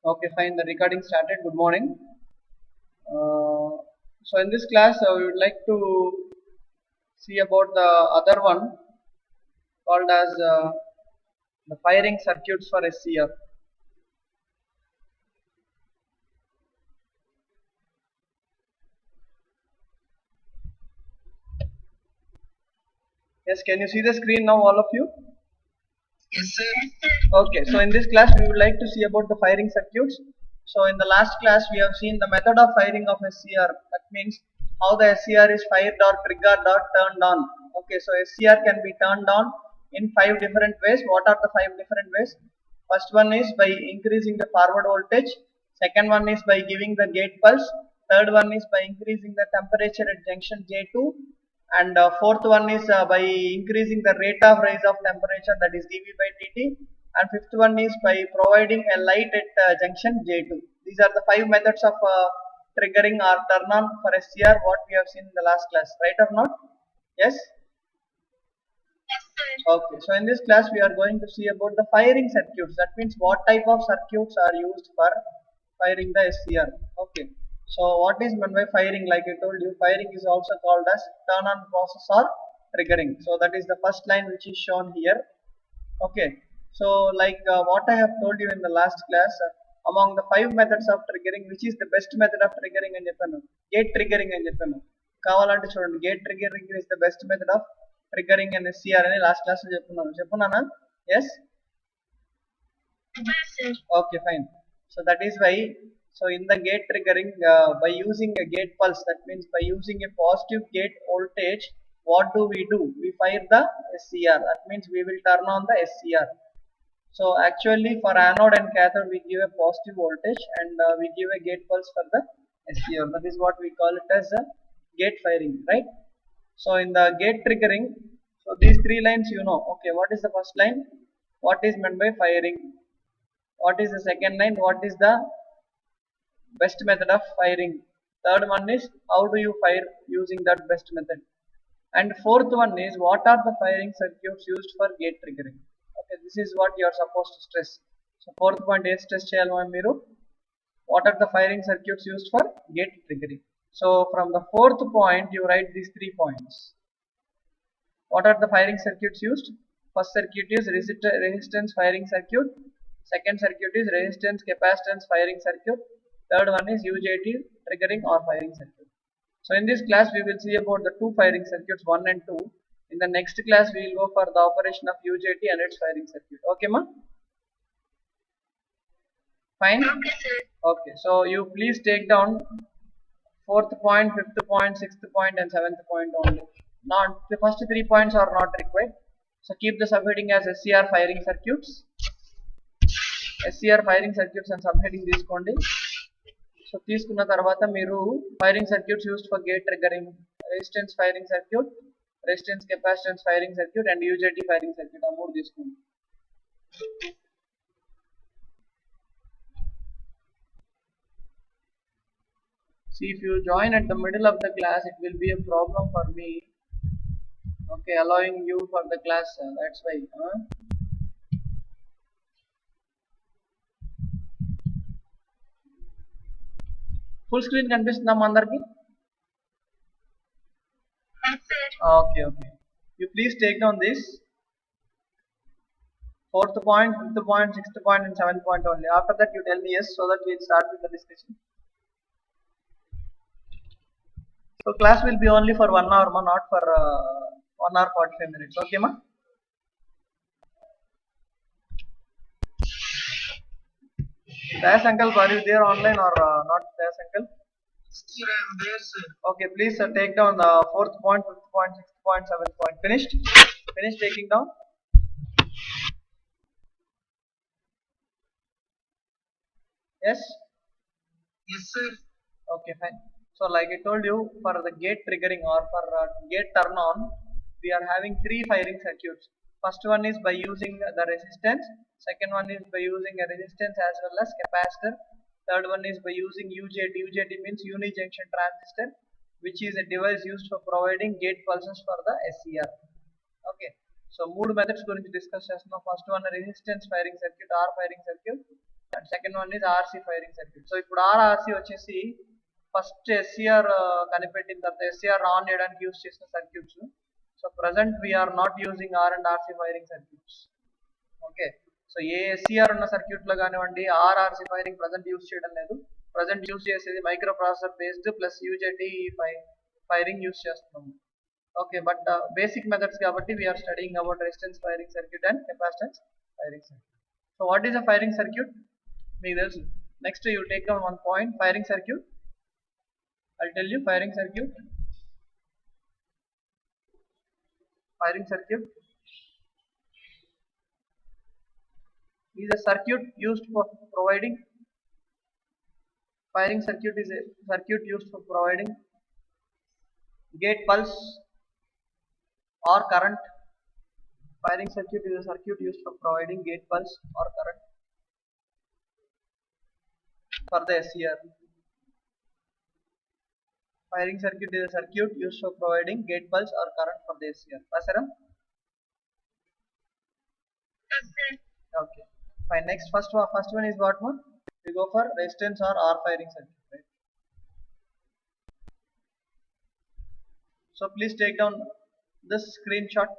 Okay, fine. The recording started. Good morning. So in this class, we would like to see about the other one called as the firing circuits for SCR. Yes, can you see the screen now, all of you? Yes, sir. Okay, so in this class, we would like to see about the firing circuits. So in the last class, we have seen the method of firing of SCR. That means how the SCR is fired or triggered or turned on. Okay, so SCR can be turned on in 5 different ways. What are the 5 different ways? First one is by increasing the forward voltage. Second one is by giving the gate pulse. Third one is by increasing the temperature at junction J2. And fourth one is by increasing the rate of rise of temperature, that is dV by dt. And fifth one is by providing a light at junction J2. These are the 5 methods of triggering or turn on for SCR what we have seen in the last class, right or not? Yes? Yes, sir. Okay, so in this class we are going to see about the firing circuits. That means what type of circuits are used for firing the SCR. Okay, so what is meant by firing? Like I told you, firing is also called as turn on process or triggering. So that is the first line which is shown here. Okay, so like what I have told you in the last class, among the 5 methods of triggering, which is the best method of triggering అని చెప్పాను, gate triggering అని చెప్పాను. కావాలంటే చూడండి, gate triggering is the best method of triggering an SCR అని last class లో చెప్పున్నానా? Yes. Yes, sir. Okay, fine. So that is why, so in the gate triggering, by using a gate pulse, that means by using a positive gate voltage, what do? We fire the SCR. That means we will turn on the SCR. So actually for anode and cathode we give a positive voltage, and we give a gate pulse for the SCR. That is what we call it as a gate firing, right? So in the gate triggering, so these 3 lines you know. Okay, what is the first line? What is meant by firing? What is the second line? What is the best method of firing? Third one is how do you fire using that best method? And fourth one is what are the firing circuits used for gate triggering? Okay, this is what you are supposed to stress. So fourth point is stress cheyalama meeru. What are the firing circuits used for gate triggering? So from the fourth point you write these 3 points. What are the firing circuits used? First circuit is resistance firing circuit. Second circuit is resistance capacitance firing circuit. Third one is UJT triggering or firing circuit. So in this class we will see about the 2 firing circuits, 1 and 2. In the next class we will go for the operation of UJT and its firing circuit. Okay, ma? Fine? Okay, sir. Okay, so you please take down 4th point, 5th point, 6th point and 7th point only. Not the first 3 points are not required. So keep the subheading as SCR firing circuits. SCR firing circuits and subheading తీసుకోండి. So తీసుకున్న తర్వాత మీరు firing circuits used for gate triggering, resistance firing circuit, resistance capacitance firing circuit and UJT firing circuit ఆ 3 తీసుకోండి. See, if you join at the middle of the class, it will be a problem for me. Okay, allowing you for the class, that's why. Full screen కనిపిస్తుందా అందరికి? Yes, sir. Okay, okay. You please take down this 4th point, 5th point, 6th point and 7th point only. After that you tell me yes, so that we'll start with the discussion. So class will be only for 1 hour, ma, not for 1 hour 45 minutes. Okay, ma? Dash uncle, are you there online or not? Dash uncle? Sir, I am there, sir. Okay, please take down the 4th point, 5th point, 6th point, 7th point. Finished? Finished taking down? Yes? Yes, sir. Okay, fine. So like I told you, for the gate triggering or for gate turn on, we are having 3 firing circuits. First one is by using the resistance. Second one is by using a resistance as well as capacitor. Third one is by using UJT. UJT means unijunction transistor, which is a device used for providing gate pulses for the SCR. Okay. So 3 methods గురించి discuss చేస్తున్నాం. First one resistance firing circuit or firing circuit, and second one is RC firing circuit. So ఇప్పుడు RRC వచ్చేసి first SCR కనిపెట్టిన తర్వాత SCR on చేయడానికి use చేసిన circuits. So present we are not using R and RC firing circuits. Okay, so a SCR ఉన్న circuit లో కానివ్వండి RRC firing present use చేయడం లేదు. ప్రజెంట్ యూస్ చేసేది micro processor based plus UJT firing use చేస్తున్నాము. Okay, but basic methods కాబట్టి we are studying about resistance firing circuit and capacitance firing circuit. So what is a firing circuit మీకు తెలుసు. Next you take down one point, firing circuit. I'll tell you firing circuit. Firing circuit is a circuit used for providing. Firing circuit is a circuit used for providing gate pulse or current. Firing circuit is a circuit used for providing gate pulse or current for the SCR. Firing circuit is a circuit used for providing gate pulse or current for the SCR. Rasaram? Yes, sir. Okay. Fine. Next, first one is what one? We go for resistance or R firing circuit. Right? So please take down this screenshot.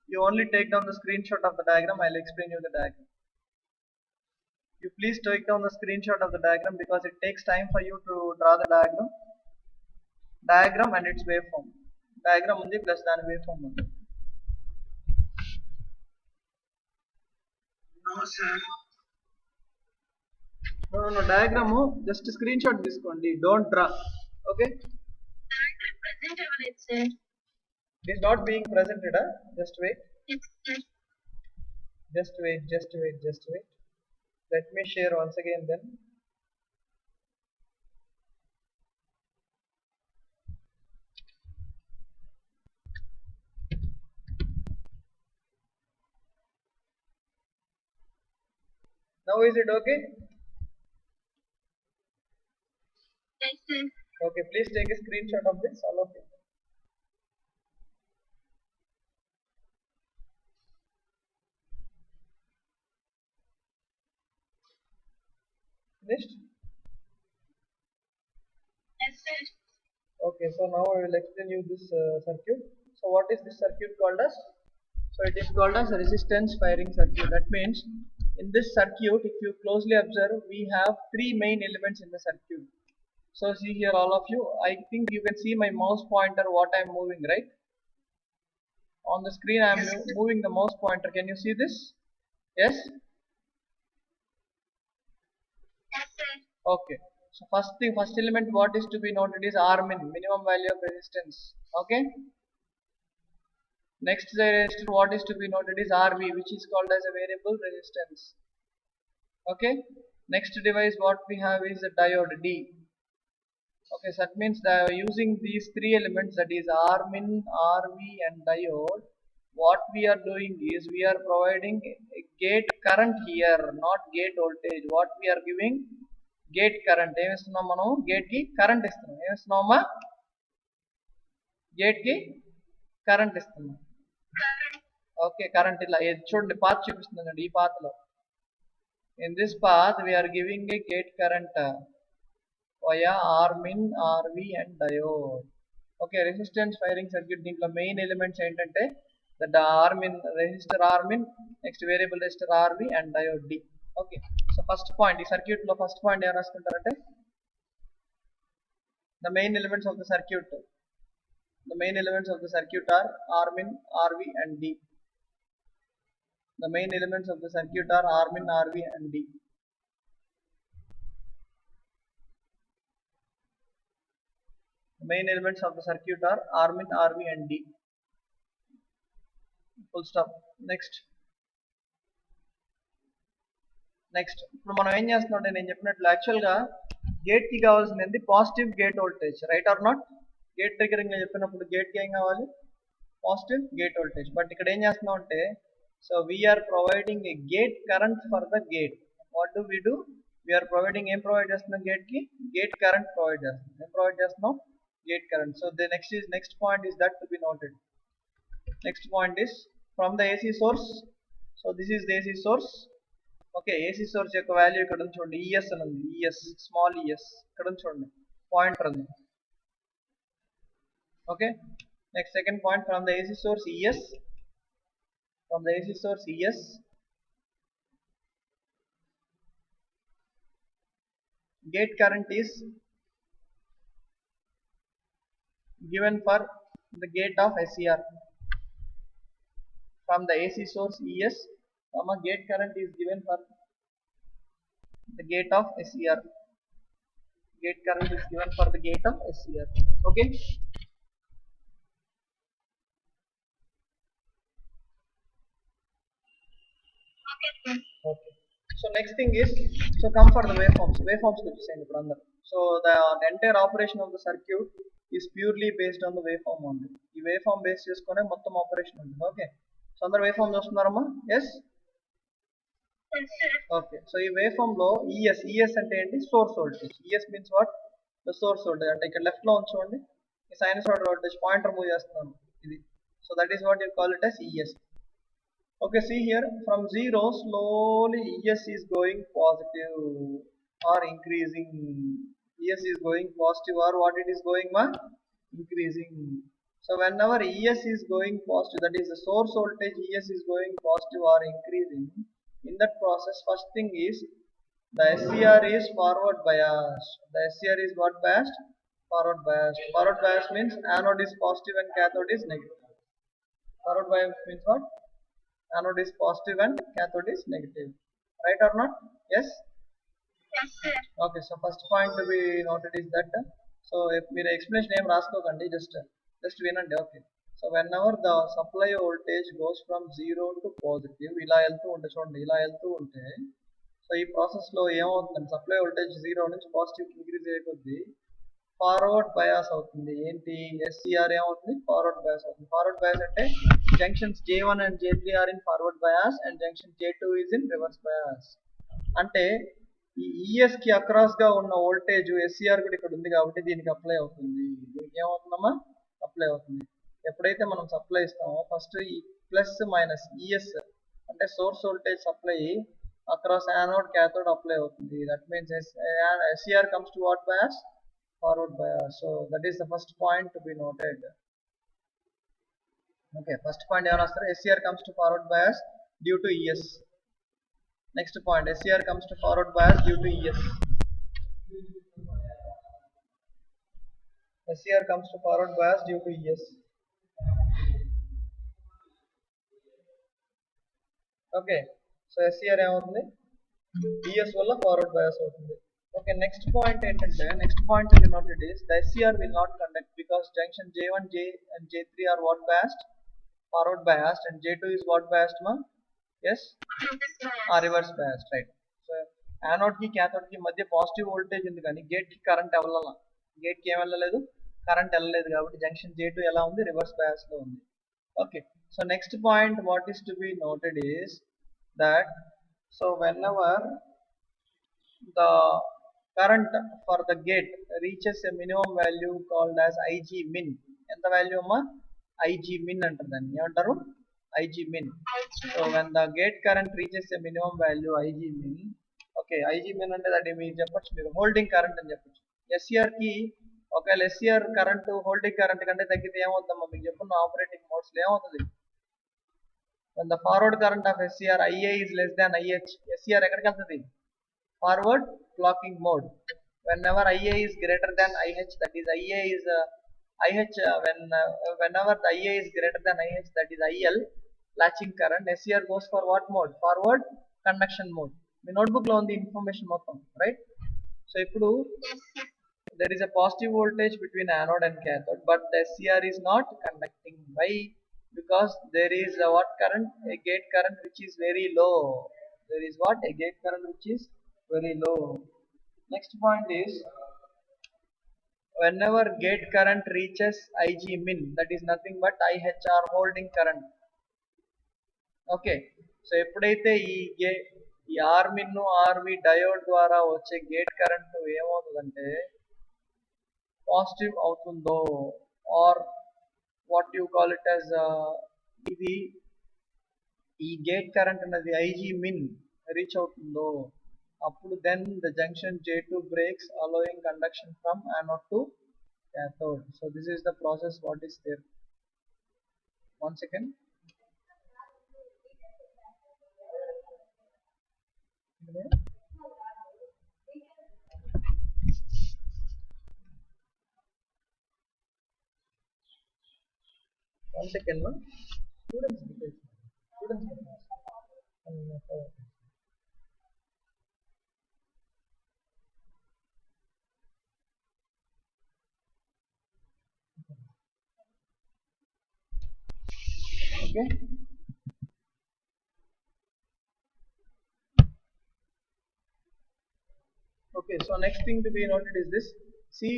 You only take down the screenshot of the diagram. I'll explain you the diagram. You please take down the screenshot of the diagram because it takes time for you to draw the diagram and its waveform. Diagram undi plus dani waveform undi. No, sir. No, diagram just screenshot తీసుకోండి, don't draw. Okay, Present average, sir. it is not being presented. Just wait, Yes, sir. just wait. Let me share once again then. Now is it okay? Yes, sir. Okay, please take a screenshot of this, all of you. Finished? Yes, sir. Okay, so now I will explain you this circuit. So what is this circuit called as? So it is called as a resistance firing circuit. That means in this circuit, if you closely observe, we have three main elements in the circuit. So see here all of you, I think you can see my mouse pointer what I am moving, right? On the screen I am moving the mouse pointer. Can you see this? Yes? Yes, sir. Okay. So first element what is to be noted is R min, minimum value of resistance. Okay. Next resistor what is to be noted is RV, which is called as a variable resistance. Okay. Next device what we have is a diode D. Okay, so that means that using these three elements, that is R min, RV and diode, what we are doing is we are providing a gate current here, not gate voltage. What we are giving gate current. ఏమిస్తున్నాం మనం gate కి current ఇస్తున్నాం. ఏమిస్తున్నామా gate కి current ఇస్తున్నాం. Okay, current ఇలా చూడండి path చూపిస్తుందండి. ఈ path లో in this path we are giving a gate current via R min, RV and diode. Okay, resistance firing circuit దీంట్లో మెయిన్ ఎలిమెంట్స్ ఏంటంటే the R min, resistor R min, next variable resistor RV and diode D. Okay, so first point ఈ circuit లో first point ఏం రాసుకుంటారంటే the main elements of the circuit are R min, RV and D. The main elements of the circuit are R min, RV and D. The main elements of the circuit are R min, RV and D. Full stop. Next ఇప్పుడు మనం ఏం చేస్తున్నాం, నేను చెప్పినట్లు యాక్చువల్గా gate కి కావాల్సింది positive gate voltage, right or not? Gate triggering చెప్పినప్పుడు గేట్ కి ఏం కావాలి? Positive gate voltage. బట్ ఇక్కడ ఏం చేస్తున్నాం అంటే, so we're providing a gate current for the gate. What do we do? We're providing, ఏం ప్రొవైడ్ చేస్తున్నాం గేట్ కి? గేట్ కరెంట్ ప్రొవైడ్ చేస్తున్నాం. ఏం ప్రొవైడ్ చేస్తున్నాం? Gate current. So the next point is that to be noted. Next point is from the AC source. So this is the AC source. Okay, AC source యొక్క value ఇక్కడ ఉంది చూడండి, ES అని ఉంది, ES small ES ఇక్కడ ఉంది చూడండి, pointer ఉంది. Okay, next second point, from the AC source ES, from the AC source ES gate current is given for the gate of SCR. From the AC source ES, gate current is given for the gate of SCR. Gate current is given for the gate of SCR. Okay. Okay. So next thing is, so come for the waveforms. Waveforms so the entire operation of the circuit is purely based on the waveform only. The waveform based cheskone mottham operation undi. Okay. So andar waveform chustunnaramma? Yes. Okay. So ee waveform lo ES ante enti source voltage. ES means what? The source voltage. Ante ikkada left lo unchandi ee sinusoidal voltage pointer move chestunnaru idi. So that is what you call it as ES. Okay, see here, from 0 slowly ES is going positive or increasing. ES is going positive, or what it is going increasing. So whenever ES is going positive, that is the source voltage ES is going positive or increasing, in that process first thing is the SCR is forward biased. The SCR is what biased? Forward biased. Forward biased means anode is positive and cathode is negative. Forward biased means what? Anode is positive and cathode is negative. Right or not? Yes? Yes, sir. Okay, so first point to be noted is that, so if we explanation name raskokandi, just vinandi. Okay, so whenever the supply voltage goes from 0 to positive, ila elthu unte chudandi, ila elthu unte, so ee process lo em avutundante, supply voltage 0 nunchi positive increase ayikoddi forward bias అవుతుంది. ఏంటి SCR ఏమవుతుంది? Forward bias అవుతుంది. Forward bias అంటే junctions J1 and J3 are in forward bias and junction J2 is in reverse bias. అంటే ఈ ES కి across గా ఉన్న వోల్టేజ్ ఎస్సీఆర్ కూడా ఇక్కడ ఉంది కాబట్టి దీనికి అప్లై అవుతుంది. దీనికి ఏమవుతుందమ్మా? అప్లై అవుతుంది. ఎప్పుడైతే మనం సప్లై ఇస్తామో ఫస్ట్ ఈ ప్లస్ మైనస్ ఈఎస్ అంటే source voltage supply across anode cathode apply అవుతుంది. That means SCR comes to what bias? Forward bias. So that is the first point to be noted. Okay, first point SCR comes to forward bias due to ES. Next point, SCR comes to forward bias due to ES. SCR comes to forward bias due to ES. Okay, so SCR ఏమవుతుంది? ES వల్ల forward bias అవుతుంది. Okay, next point ఏంటంటే, next point to be noted is the SCR will not conduct because junction J1 and J3 are what biased? Forward biased, and J2 is what biased ma? Yes? Reverse biased, right? So anode ki cathode ki madhya positive voltage ఉంది కానీ gate ki current ఎల్లల, gate ki em ellaledu, current ellaledu కాబట్టి junction J2 ఎలా ఉంది? Reverse bias లో ఉంది. Okay, so next point what is to be noted is that, so whenever the current for the gate reaches a minimum value called as IG min. ఎంత value అమ్మా? IG min అంటారు దాన్ని. ఏమంటారు? IG min. So when the gate current reaches a minimum value IG min, okay, IG min అంటే అది మీరు చెప్పొచ్చు, మీరు హోల్డింగ్ కరెంట్ అని చెప్పొచ్చు. ఎస్సీఆర్ కి ఒకవేళ ఎస్సీఆర్ కరెంట్ హోల్డింగ్ కరెంట్ కంటే తగ్గితే ఏమవుతుందమ్మా? మీకు చెప్పున్న ఆపరేటింగ్ మోడ్స్ లో ఏమవుతుంది? when the forward current of SCR IA is less than IH, SCR ఎక్కడికి వెళ్తుంది? Forward clocking mode. Whenever IA is greater than IH, that is IA is IH, whenever the IA is greater than IH, that is IL, latching current, SCR goes for what mode? Forward conduction mode. Me notebook లో ఉంది information మొత్తం, right? So ఇప్పుడు there is a positive voltage between anode and cathode, but the SCR is not conducting. Why? Because there is a what current? A gate current which is very low. There is what? A gate current which is very low. Next point is, whenever gate current reaches IG min, that is nothing but IHR holding current. Okay, so ఎప్పుడైతే ఈ R min RV diode ద్వారా వచ్చే gate current ఏమవుతుందంటే positive అవుతుందో, or what you call it as, ఇది ఈ gate current అనేది IG min reach అవుతుందో అప్పుడు then the junction J2 breaks allowing conduction from anode to cathode. So this is the process what is there. One second. One second, no? Students, because students. Okay. Okay, so next thing to be noted is this. See,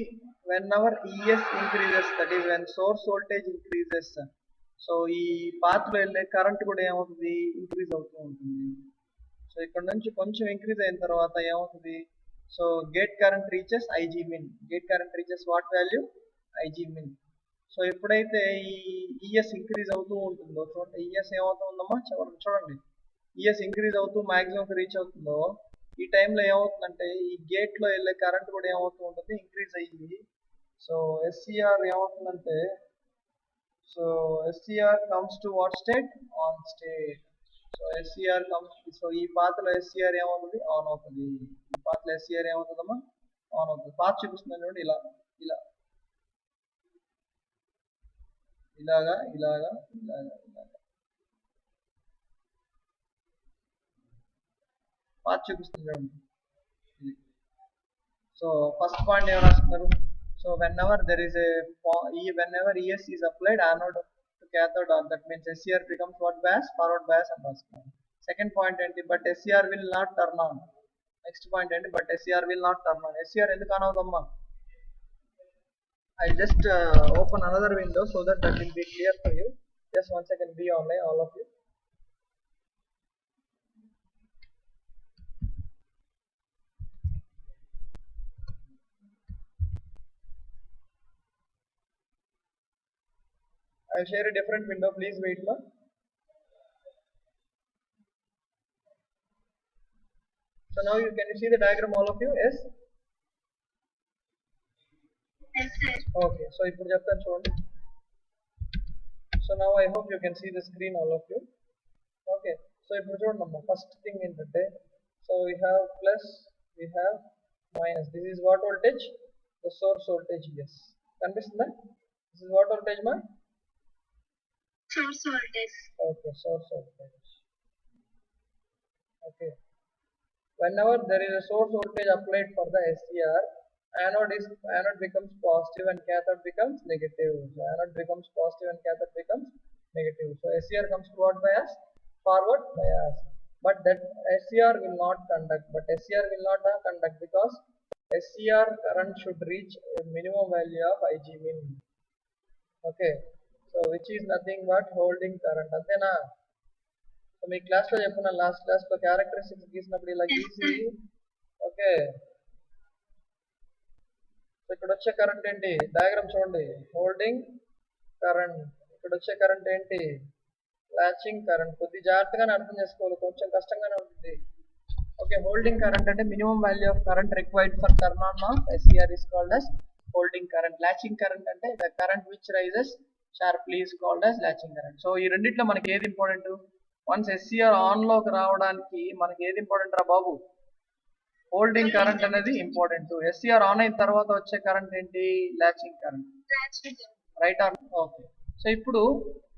whenever ES increases, that is when source voltage increases, so ఈ పాత్రలో వెళ్ళే current కూడా ఏమవుతుంది increase అవుతూ ఉంటుంది. So ఇక్కడ నుంచి కొంచెం ఇంక్రీజ్ అయిన తర్వాత ఏమవుతుంది, so gate current reaches IG min. Gate current reaches what value, IG min. So ఎప్పుడైతే ఈ ఈఎస్ ఇంక్రీజ్ అవుతూ ఉంటుందో, చూడండి ఈఎస్ ఏమవుతూ ఉందమ్మా చూడండి, ఈఎస్ ఇంక్రీజ్ అవుతూ మాక్సిమం రీచ్ అవుతుందో ఈ టైంలో ఏమవుతుందంటే ఈ గేట్ లో వెళ్ళే కరెంట్ కూడా ఏమవుతూ ఉంటుంది, ఇంక్రీజ్ అయ్యి. సో ఎస్సీఆర్ ఏమవుతుందంటే, so SCR comes to what state, on state. So SCR comes, so ఈ పాత్రలో ఎస్సీఆర్ ఏమవుతుంది, ఆన్ అవుతుంది. ఈ పాత్రలో ఎస్సీఆర్ ఏమవుతుందమ్మా, ఆన్ అవుతుంది. పాత్ చూపిస్తుంది చూడండి, ఇలా ఇలా ఇలాగా ఇలాగా ఇలాగా ఇలాగా పాత్ చూపిస్తుంది చూడండి. సో ఫస్ట్ పాయింట్ ఏమైనా రాస్తున్నారు, so whenever there is a whenever ES is applied anode to cathode, that means SCR becomes what bias, forward bias and reverse bias. Second point ఏంటి, but SCR will not turn on. Next point ఏంటి, but SCR will not turn on. SCR ఎందుకు on అవుదమ్మా, I'll just open another window so that will be clear for you. Just one second, be online all of you. I'll share a different window, please wait ma. So now you can you see the diagram all of you? Yes? Yes, sir. Okay, so ఇప్పుడు చెప్తాను చూడండి. So now I hope you can see the screen all of you. Okay, so ఇప్పుడు చూడండి అమ్మా, first thing ఏంటంటే, so we have plus, we have minus. This is what voltage, the source voltage. Yes, కనిపిస్తుందా? This is what voltage ma? Source voltage. Okay, source voltage. Okay, whenever there is a source voltage applied for the SCR, anode becomes positive and cathode becomes negative. So anode becomes positive and cathode becomes negative. So SCR comes to what bias, forward bias. But that SCR will not conduct. But SCR will not conduct because SCR current should reach a minimum value of IG min. Okay, so which is nothing but holding current. అంతేనా? So మీ క్లాస్లో చెప్పుకున్న last క్లాస్లో characteristics గీసినప్పుడు ఇలా గీసి, okay, so ఇక్కడ వచ్చే current ఏంటి, డయాగ్రామ్ చూడండి, హోల్డింగ్ కరెంట్. ఇక్కడ వచ్చే కరెంట్ ఏంటి, లాచింగ్ కరెంట్. కొద్ది జాగ్రత్తగానే అర్థం చేసుకోవాలి, కొంచెం కష్టంగానే ఉంటుంది. ఓకే, హోల్డింగ్ కరెంట్ అంటే minimum value of current required for turn on off SCR is called as holding current. Latching current అంటే the current which rises sharply is called as latching current. So ఈ రెండిట్లో మనకి ఏది important, once SCR on లోకి రావడానికి మనకి ఏది important రా బాబు, హోల్డింగ్ కరెంట్ అనేది ఇంపార్టెంట్. SCR ఆన్ అయిన తర్వాత వచ్చే కరెంట్ ఏంటి, latching current. Right are okay. So ఇప్పుడు,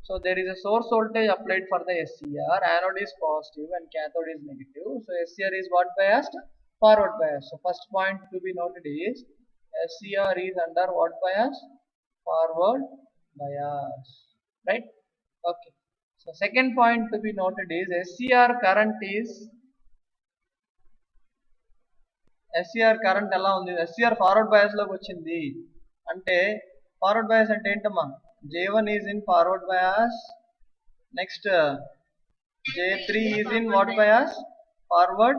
so there is a source voltage applied for the SCR, anode is positive and cathode is negative. So SCR is what biased, forward bias. So first point to be noted is SCR is under what bias, forward bias, right? Okay, so second point to be noted is SCR current ఎలా ఉంది, SCR forward bias లోకి వచ్చింది అంటే, forward bias అంటే ఏంటమ్మా, J1 is in forward bias, next J3 is in what bias, forward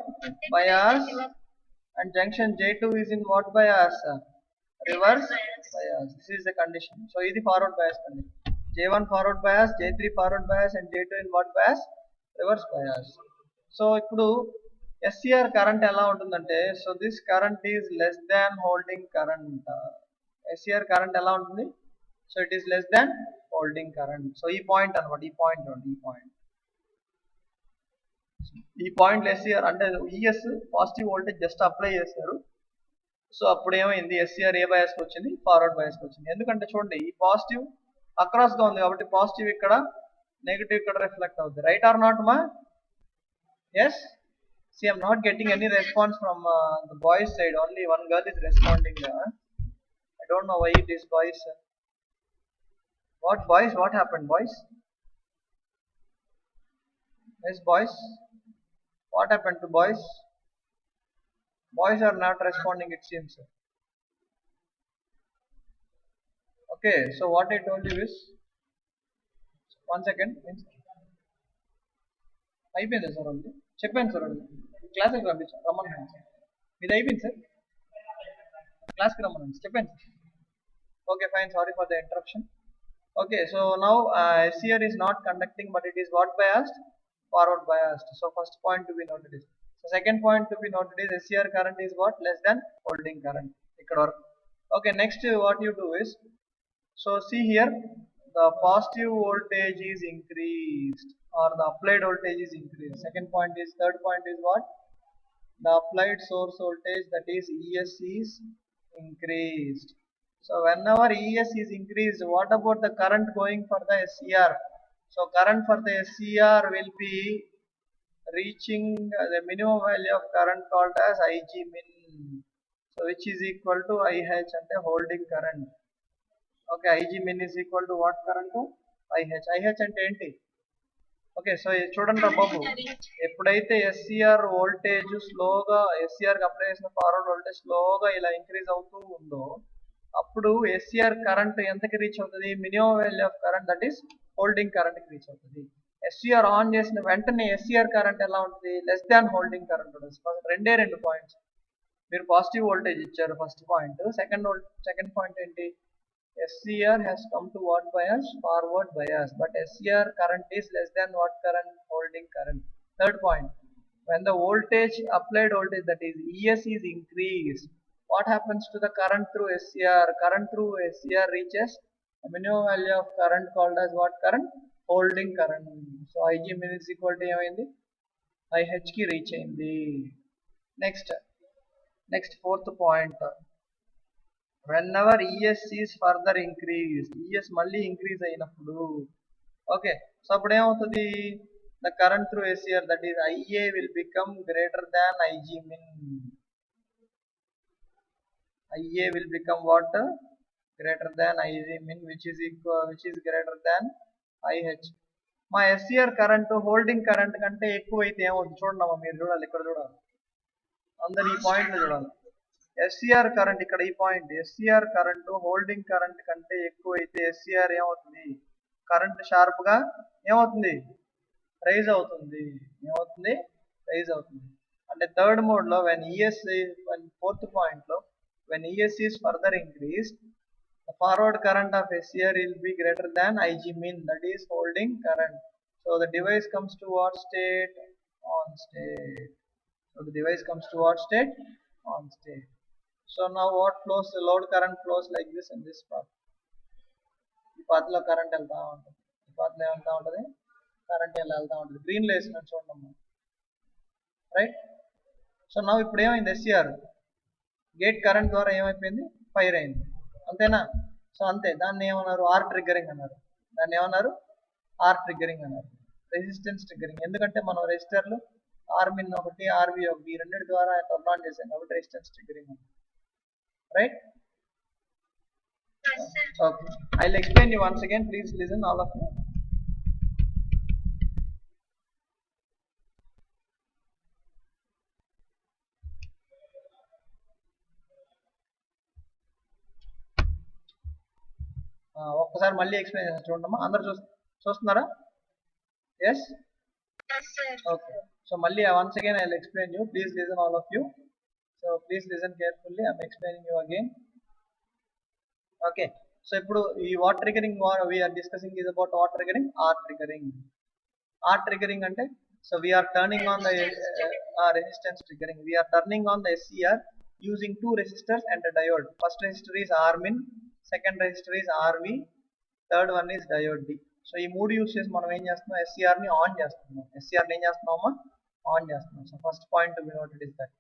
bias, and junction J2 is in what bias, reverse bias. This is the condition. So ఇది forward bias condition. J1 forward bias, J3 forward bias and J2 in what bias, reverse bias. So ఇప్పుడు SCR current ఎలా ఉంటుందంటే, so this current is less than holding current. SCR current ఎలా ఉంటుంది? So it is less than holding current. So ఈ point అనమాట, ఈ point ఈ point SCR అంటే ES positive voltage just apply చేశారు. సో అప్పుడు ఏమైంది, ఎస్సిఆర్ ఏ బయాస్కి వచ్చింది, ఫార్వర్డ్ బయాస్కి వచ్చింది. ఎందుకంటే చూడండి ఈ పాజిటివ్ అక్రాస్ గా ఉంది కాబట్టి పాజిటివ్ ఇక్కడ, నెగిటివ్ ఇక్కడ రిఫ్లెక్ట్ అవుతుంది. రైట్ ఆర్ నాట్ మా? Yes. See, I'm not getting any response from the boys side. Only one girl is responding. I don't know why it is boys. What boys? What happened, boys? Yes, boys. What happened to boys? Boys are not responding, it seems. Okay, so what I told you is, one second. అయిపోయింది sir, అండి చెప్పాను sir, అండి క్లాస్కి పంపించాను, రమ్మన్నాను sir. ఇది అయిపోయింది sir, క్లాస్కి రమ్మన్నాను చెప్పాను sir. Okay fine, sorry for the interruption. Okay, so now SCR is not conducting, but it is what biased? Forward biased. So first point to be noted is. So second point to be noted is SCR current is what? Less than holding current. Okay, next what you do is, so see here, the positive voltage is increased or the applied voltage is increased. Second point is, third point is what? The applied source voltage, that is ES, is increased. So whenever ES is increased, what about the current going for the SCR? So current for the SCR will be reaching the minimum value of current called as IG min. So which is equal to IH and the holding current. Okay, IG min is equal to what current? IH. IH అంటే ఏంటి? Okay, so చూడండి బాబు, ఎప్పుడైతే SCR voltage స్లోగా, SCR apply చేసిన forward voltage స్లోగా ఇలా increase అవుతూ ఉందో, అప్పుడు ఎస్సిఆర్ కరెంట్ ఎంతకి రీచ్ అవుతుంది? Minimum value of current, that is holding current కి రీచ్ అవుతుంది. ఎస్సిఆర్ ఆన్ చేసిన వెంటనే ఎస్సిఆర్ కరెంట్ ఎలా ఉంటుంది? లెస్ దాన్ హోల్డింగ్ కరెంట్ ఉంటుంది. రెండు పాయింట్స్. మీరు పాజిటివ్ వోల్టేజ్ ఇచ్చారు ఫస్ట్ పాయింట్. సెకండ్ పాయింట్ ఏంటి? SCR has come to what bias? Forward bias. But SCR current is less than what current? Holding current. Third point, when the voltage, applied voltage, that is ES, is increased, what happens to the current through SCR? Current through SCR reaches a minimum value of current called as what current? Holding current. So IG min is equal to ఏమైంది? IH కి reach అయింది. Next fourth point, whenever ES is further increased, ES మళ్ళీ increase అయినప్పుడు, okay, so అప్పుడు ఏమవుతుంది? the current through SCR, that is IA, will become greater than IG min. IA will become what? Greater than IG min, which is greater than IH. మా SCR current holding current కంటే ఎక్కువ అయితే ఏమవుతుంది? చూడండి, మీరు చూడాలి, ఇక్కడ చూడాలి, అందరు ఈ పాయింట్ చూడాలి. ఎస్సిఆర్ కరెంట్, ఇక్కడ ఈ point, SCR current holding current కంటే ఎక్కువ అయితే ఎస్సిఆర్ ఏమవుతుంది? కరెంట్ షార్ప్ గా ఏమవుతుంది? రైజ్ అవుతుంది. రైజ్ అవుతుంది. అంటే థర్డ్ మోడ్ లో ఫోర్త్ పాయింట్ లో when ES is further increased, the forward current of SCR will be greater than IG min, that is holding current. So the device comes to what state? On state. So the device comes to what state? On state. So now what flows? The load current flows like this in this path. ఈ path లో current వెళ్తా ఉంటుంది, ఈ path లో ఏమంటా ఉంటుంది? Current వెళ్తా ఉంటుంది. గ్రీన్ లో వేసినట్టు చూడండి, రైట్? సో నా ఇప్పుడు ఏమైంది? ఎస్సిఆర్ గేట్ కరెంట్ ద్వారా ఏమైపోయింది? ఫైర్ అయింది, అంతేనా? సో అంతే, దాన్ని ఏమన్నారు? ఆర్ ట్రిగ్గరింగ్ అన్నారు. Resistance triggering. ఎందుకంటే మనం రెసిస్టర్లు ఆర్ మిన్ ఒకటి, ఆర్బి ఒకటి, ఈ రెండింటి ద్వారా టర్న్ ఆన్ చేసాం కాబట్టి రెసిస్టెన్స్ ట్రిగ్గరింగ్ ఉంది, right? Okay, I'll explain you once again. Please listen, all of you. ఒక్కసారి మళ్ళీ ఎక్స్ప్లెయిన్ చేస్తాను చూడమ్మా, అందరు చూస్తున్నారా? Yes, okay. సో మళ్ళీ once again I will explain you. Please listen, all of you. So please listen carefully, I'm explaining you again. Okay, so ఇప్పుడు ఈ what triggering we're discussing is about what triggering? R triggering. R triggering అంటే So we are turning on the resistance triggering. We are turning on the SCR using two resistors and a diode. First resistor is Rmin, second resistor is Rv, third one is diode D. So ఈ మూడు use చేసి మనం ఏం చేస్తున్నాం, SCR ని on చేస్తున్నాం. SCR ని ఏం చేస్తున్నామా, ఆన్ చేస్తున్నాం. So first point to be noted is that.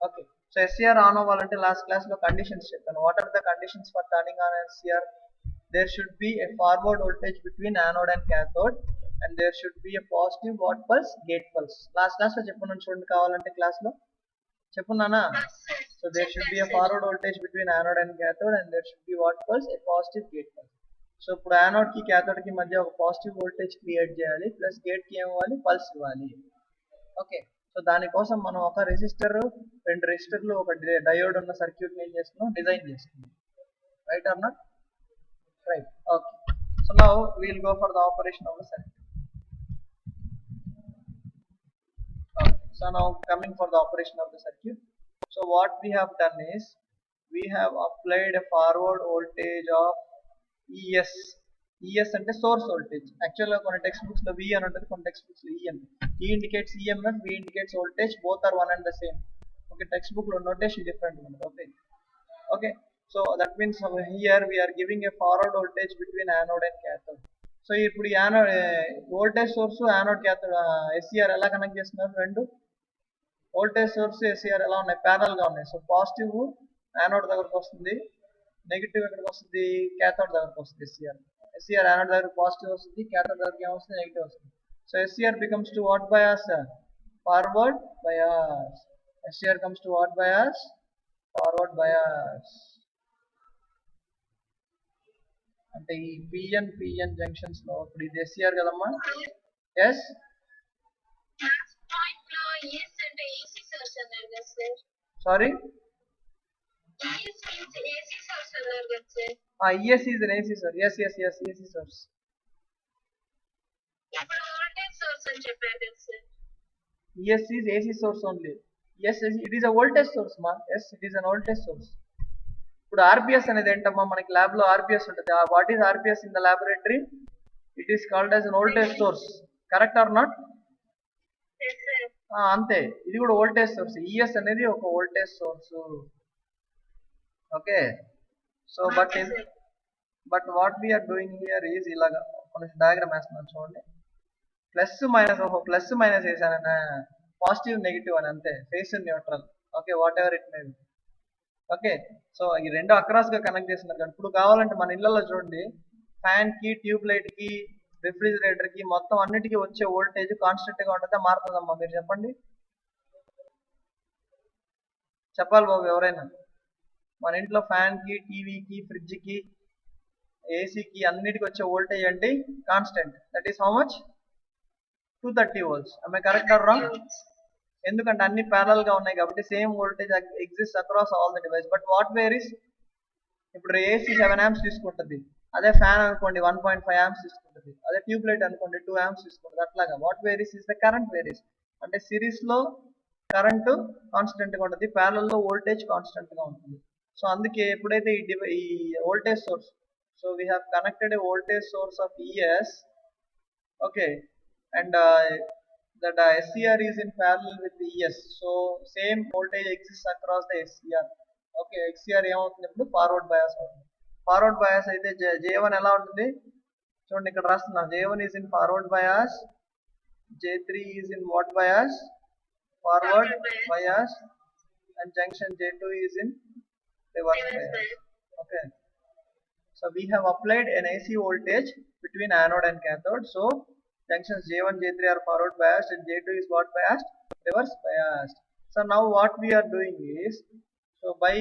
Okay, so SCR on అవ్వాలంటే లాస్ట్ క్లాస్ లో కండిషన్స్ చెప్పాను. What are the conditions for turning on SCR? There should be a forward voltage between anode and cathode, and there should be a positive watt pulse gate pulse. Last class లో చెప్పున్నాను చూడండి, కావాలంటే class లో చెప్పున్నానా. So there should be a forward voltage between anode and cathode, and there should be watt pulse, a positive gate pulse. So ఇప్పుడు anode కి cathode కి మధ్య ఒక positive voltage create చేయాలి, ప్లస్ గేట్ కి ఏం ఇవ్వాలి, పల్స్ ఇవ్వాలి. ఓకే, సో దానికోసం మనం ఒక రెసిస్టర్, రెండు రెసిస్టర్లు, ఒక డయోడ్ ఉన్న సర్క్యూట్ ఏం చేస్తున్నాం, డిజైన్ చేస్తున్నాం. Right or not? Right. Okay. So now we will go for the operation of the circuit. Okay. So now coming for the operation of the circuit. So what we have done is we have applied a forward voltage of ES. ES అంటే source voltage. Actually కొన్ని text books లో V అని ఉంటుంది, కొన్ని text books లో E అని. E indicates EMF, V indicates voltage. Both are one and the same. Okay, text book లో notation different ఉంటుంది. Okay. Okay. So that means here we are giving a forward voltage between anode and cathode. So ఇప్పుడు anode voltage source, anode cathode, SCR ఎలా connect చేస్తున్నారు? రెండు voltage source SCR ఎలా ఉన్నాయి, parallel గా ఉన్నాయి. సో పాజిటివ్ యానోడ్ దగ్గరకు వస్తుంది, నెగిటివ్ ఎక్కడికి వస్తుంది, క్యాథోడ్ దగ్గరకు వస్తుంది. SCR యానోడ్ దగ్గర పాజిటివ్ వస్తుంది, క్యాథోడ్ దగ్గరికి ఏమొస్తుంది, నెగిటివ్ వస్తుంది. So SCR becomes to what bias? Forward bias. SCR comes to what bias? Forward bias. అంటే ఈ పిఎన్ జంక్షన్స్ లో ఇప్పుడు ఇది SCR కదమ్మా. Yes, sorry, ES is an AC source. Yes, AC source. ES is AC source only. Yes, it is a voltage source ma. Yes, it is an voltage source. ఇప్పుడు RPS అనేది ఏంటమ్మా, మనకి lab లో RPS ఉంటుంది. What is RPS in the laboratory? It is called as an voltage source. Correct or not? అంతే, ఇది కూడా voltage source. ES అనేది ఒక voltage source. Okay, so but what we are doing here is ఇలాగా కొంచెం diagram వేస్తున్నాను చూడండి. ప్లస్ మైనస్, ప్లస్ మైనస్ వేసానన్నా, పాజిటివ్ నెగిటివ్ అని అంతే, phase neutral. Okay, whatever it may be. Okay, so ఈ రెండు అక్రాస్ గా కనెక్ట్ చేస్తున్నారు. కానీ ఇప్పుడు కావాలంటే మన ఇళ్లలో చూడండి, ఫ్యాన్ కి, ట్యూబ్ లైట్ కి, రిఫ్రిజిరేటర్ కి, మొత్తం అన్నిటికీ వచ్చే వోల్టేజ్ కాన్స్టెంట్ గా ఉంటుందా, మారుతుందమ్మా? మీరు చెప్పండి, చెప్పాలి బాబు ఎవరైనా. మన ఇంట్లో ఫ్యాన్ కి, టీవీకి, ఫ్రిడ్జ్ కి, ఏసీకి అన్నిటికి వచ్చే వోల్టేజ్ అంటే constant. That is how much? 230 volts. am I correct or wrong? ఎందుకంటే అన్ని ప్యారల్ గా ఉన్నాయి కాబట్టి same voltage exist across all the device. But what varies? ఇప్పుడు ఏసీ 7 amps తీసుకుంటుంది, అదే ఫ్యాన్ అనుకోండి 1.5 amps తీసుకుంటుంది, అదే ట్యూబ్ లైట్ అనుకోండి 2 amps తీసుకుంటుంది. అట్లాగా what varies is the current varies. అంటే సిరీస్ లో కరెంట్ కాన్స్టెంట్ గా ఉంటుంది, ప్యారల్ లో వోల్టేజ్ కాన్స్టెంట్ గా ఉంటుంది. సో అందుకే ఎప్పుడైతే ఈ voltage source, so we have connected A voltage source of ES. Okay, and that SCR is in parallel with the ES, so same voltage exists across the SCR. Okay, SCR ఏమవుతుంది ఇప్పుడు, forward bias అవుతుంది. Forward bias అయితే J1 ఎలా ఉంటుంది చూడండి, ఇక్కడ రాస్తున్నా. J1 is in forward bias, J3 is in what bias? Forward bias, and junction J2 is in reverse bias. Okay, so we have applied an AC voltage between anode and cathode. So junctions J1, J3 are forward biased, and J2 is what biased? Reverse biased. So now what we are doing is, so by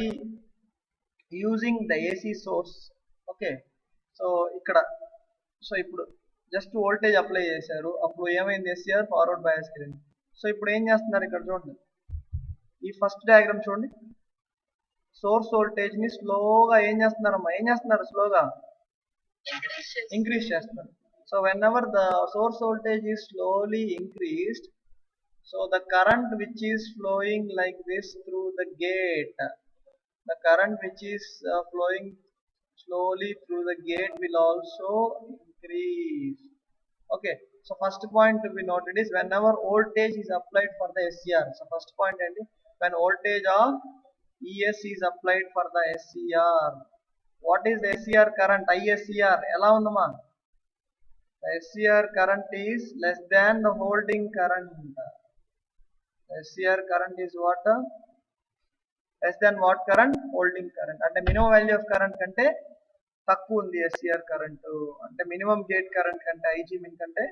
using the AC source, okay, so ikkada, so ఇప్పుడు just voltage apply చేశారు, అప్పుడు ఏమైంది, SCR forward bias కి. So ఇప్పుడు ఏం చేస్తున్నారు ఇక్కడ చూడండి, ఈ ఫస్ట్ డయాగ్రామ్ చూడండి. సోర్స్ వోల్టేజ్ ని స్లోగా ఏం చేస్తున్నారమ్మా, ఏం చేస్తున్నారు, స్లోగా ఇంక్రీజ్ చేస్తున్నారు. So whenever the source voltage is slowly increased, so the current which is flowing like this through the gate, the current which is flowing slowly through the gate will also increase. Okay, So first point to be noted is whenever voltage is applied for the SCR. So first point and when voltage of ES is applied for the SCR. What is the SCR current? ISCR. ఎలా ఉందమ్మా? The SCR current is less than the holding current. The SCR current is what? Less than what current? Holding current. అంటే minimum value of current కంటే తక్కువ ఉంది SCR current. అంటే minimum gate current కంటే IG min కంటే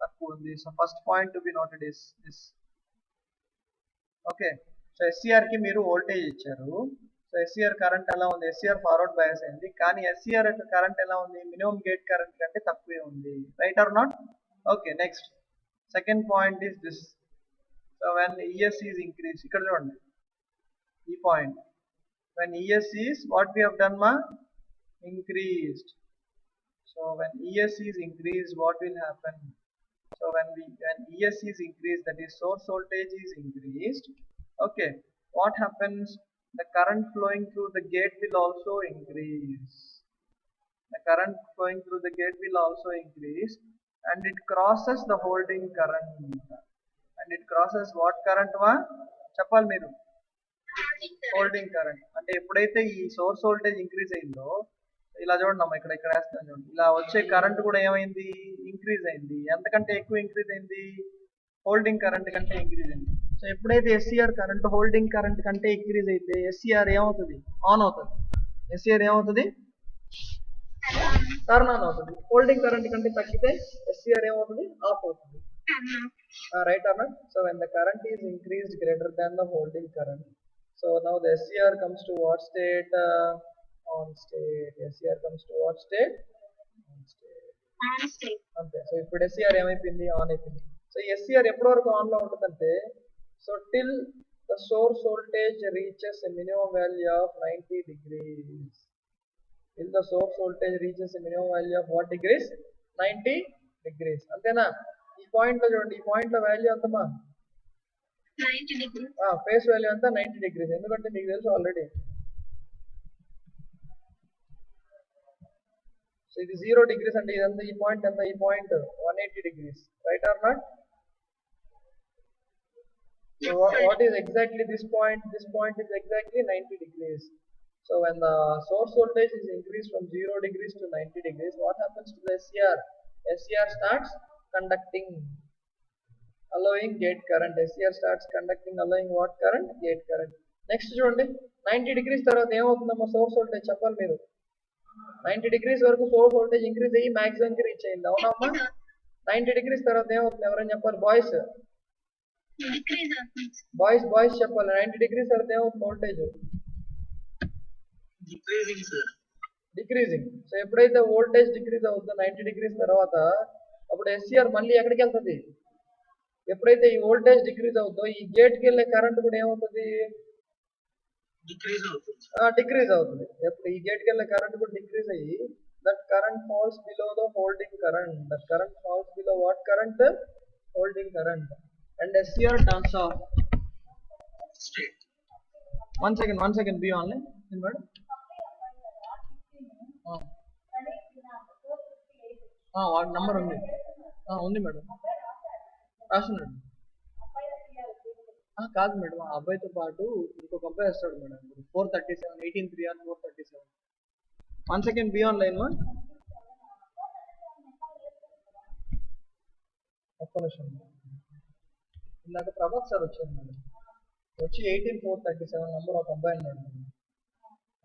తక్కువ ఉంది. So first point to be noted is this. Okay, so SCR కి మీరు వోల్టేజ్ ఇచ్చారు. సో SCR కరెంట్ ఎలా ఉంది? SCR ఫార్వర్డ్ బయాస్ అయింది, కానీ SCR యొక్క కరెంట్ ఎలా ఉంది? మినిమం గేట్ కరెంట్ కంటే తక్కువే ఉంది. Right or not? Okay, next second point is this. So when ES is increase, ఇక్కడ చూడండి ఈ point. When ES is what we have done మా? Increased. So when ES is increased, what will happen? So when ES is increased, that is source voltage is increased. Okay, what happens? The current flowing through the gate will also increase. The current flowing through the gate will also increase, and it crosses the holding current. And it crosses what current ma? Chapal meeru. Holding current. అంటే ఎప్పుడైతే ఈ source voltage increase అయిందో, ఇలా చూడండి అమ్మా, ఇక్కడ వేస్తాను చూడండి, ఇలా వచ్చే కరెంట్ కూడా ఏమైంది? ఇంక్రీజ్ అయింది. ఎంతకంటే ఎక్కువ ఇంక్రీజ్ అయింది? హోల్డింగ్ కరెంట్ కంటే ఇంక్రీజ్ అయింది. సో ఎప్పుడైతే SCR కరెంట్ హోల్డింగ్ కరెంట్ కంటే ఇంక్రీజ్ అయితే SCR ఏమవుతుంది? ఆన్ అవుతుంది. SCR ఏమవుతుంది? టర్న్ ఆన్ అవుతుంది. హోల్డింగ్ కరెంట్ కంటే తగ్గితే SCR ఏమవుతుంది? ఆఫ్ అవుతుంది. Right or not? So when the current is increased greater than the holding current, so now the SCR comes to what state? On state. SCR comes to what state? On state. అంతే. So ఇప్పుడు SCR ఏమైపోయింది? On అయిపోయింది. So SCR ఎప్పటి వరకు on లో ఉంటుందంటే, so till the source voltage reaches a minimum value of 90 degrees. Till the source voltage reaches a minimum value of what degrees? 90 degrees. అంతేనా? ఈ పాయింట్ లో చూడండి, ఈ పాయింట్ లో వాల్యూ ఎంతమా? 90 degrees. ఫేస్ వాల్యూ అంతా 90 degrees. ఎందుకంటే మీకు తెలుసు ఆల్రెడీ. సో ఇది 0 degrees అంటే ఇదంతా, ఈ పాయింట్ ఎంత? ఈ point 180 degrees. Right or not? So what is exactly this point? This point is exactly 90 degrees. So when the source voltage is increased from 0 degrees to 90 degrees, what happens to the SCR? SCR starts conducting, allowing gate current. SCR starts conducting, allowing what current? Gate current. Next చూడండి, 90 degrees తర్వాత ఏమవుతుందమ్మా? Source voltage చెప్పాలి మీరు. 90 degrees వరకు source voltage increase అయ్యి maximum కి reach అయింది, అవునమ్మా? 90 degrees తర్వాత ఏమవుతుంది? ఎవరైనా చెప్పాలి? బాయ్స్ చెప్పాలి. 90 degrees తర్వాత ఏమవుతుంది? Voltage decreasing. సో ఎప్పుడైతే వోల్టేజ్ డిక్రీజ్ అవుతుందో 90 degrees తర్వాత, అప్పుడు SCR మళ్ళీ ఎక్కడికి వెళ్తుంది? ఎప్పుడైతే ఈ వోల్టేజ్ డిక్రీజ్ అవుతుందో ఈ గేట్ కి వెళ్ళే కరెంట్ కూడా ఏమవుతుంది? డిక్రీజ్ అవుతుంది. ఎప్పుడు ఈ గేట్ కి వెళ్ళే కరెంట్ కూడా డిక్రీజ్ అయ్యి, that current falls below the holding current. That current falls below what current? Holding current. And SCR turns off. One second B only madam. వాడి నంబర్ ఉంది, ఉంది మేడం, రాస్తున్నాడు. కాదు మేడం, ఆ అబ్బాయితో పాటు ఇంకొక అబ్బాయి వస్తాడు madam. 437 18 3 437. 1 second be on line మా. ఒక్క నిమిషం. ఇందాక ప్రభాత్ సార్ వచ్చారు మేడం, వచ్చి 18437 నంబర్ ఒక అబ్బాయి అన్నాడు మేడం.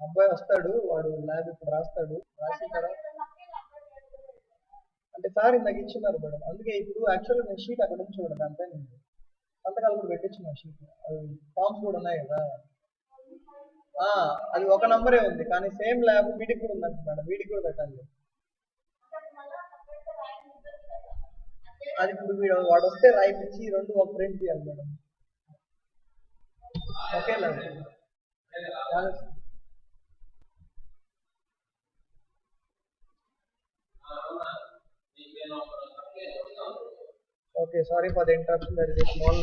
అబ్బాయి వస్తాడు, వాడు ల్యాబ్ ఇప్పుడు రాస్తాడు. రాసిన తర్వాత అంటే సార్ ఇందాక ఇచ్చినారు మేడం, అందుకే ఇప్పుడు యాక్చువల్గా నేను షీట్ అక్కడ నుంచి చూడండి, దానిపైన సంతకాలు కూడా పెట్టించిన షీట్, అవి ఫామ్స్ కూడా ఉన్నాయి కదా. అది ఒక నంబరే ఉంది, కానీ సేమ్ ల్యాబ్ వీడికి కూడా ఉందంట మేడం, వీడికి కూడా పెట్టాలి. అది ఇప్పుడు వాడు వస్తే రాయిపించి రెండు ఒక ప్రింట్ తీయాలి madam. Okay lab. Okay, sorry for the interruption. There is a small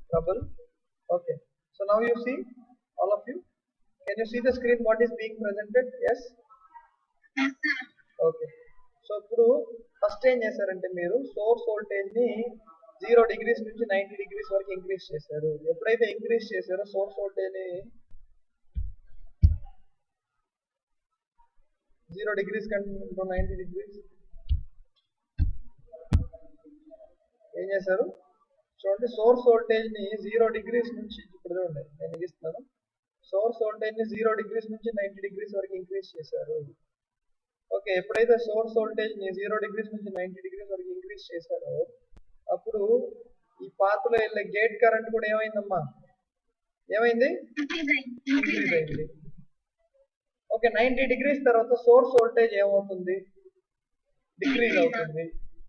trouble. Okay, so now you see, all of you, can you see the screen? What is being presented? Yes. Yes, sir. Okay. So ఇప్పుడు first ఏం చేశారంటే మీరు source voltage ని 0 degrees నుంచి 90 degrees వరకు increase చేశారు. ఎప్పుడైతే increase చేశారో సోర్స్ వోల్టేజ్ ని 0 డిగ్రీస్ కంటే 90 డిగ్రీస్ ఏం చేశారు చూడండి, సోర్స్ వోల్టేజ్ ని 0 డిగ్రీస్ నుంచి, ఇప్పుడు చూడండి నేను ఇస్తున్నాను, సోర్స్ వోల్టేజ్ ని 0 డిగ్రీస్ నుంచి 90 డిగ్రీస్ వరకు ఇంక్రీజ్ చేశారు. ఓకే, ఎప్పుడైతే సోర్స్ వోల్టేజ్ ని 0 డిగ్రీస్ నుంచి 90 డిగ్రీస్ వరకు ఇంక్రీజ్ చేశారో అప్పుడు ఈ పాత్ లో వెళ్ళే గేట్ కరెంట్ కూడా ఏమైందమ్మా, ఏమైంది, ఇంక్రీజ్ అయింది. ఓకే, 90 డిగ్రీస్ తర్వాత సోర్స్ వోల్టేజ్ ఏమవుతుంది, డిక్రీజ్ అవుతుంది.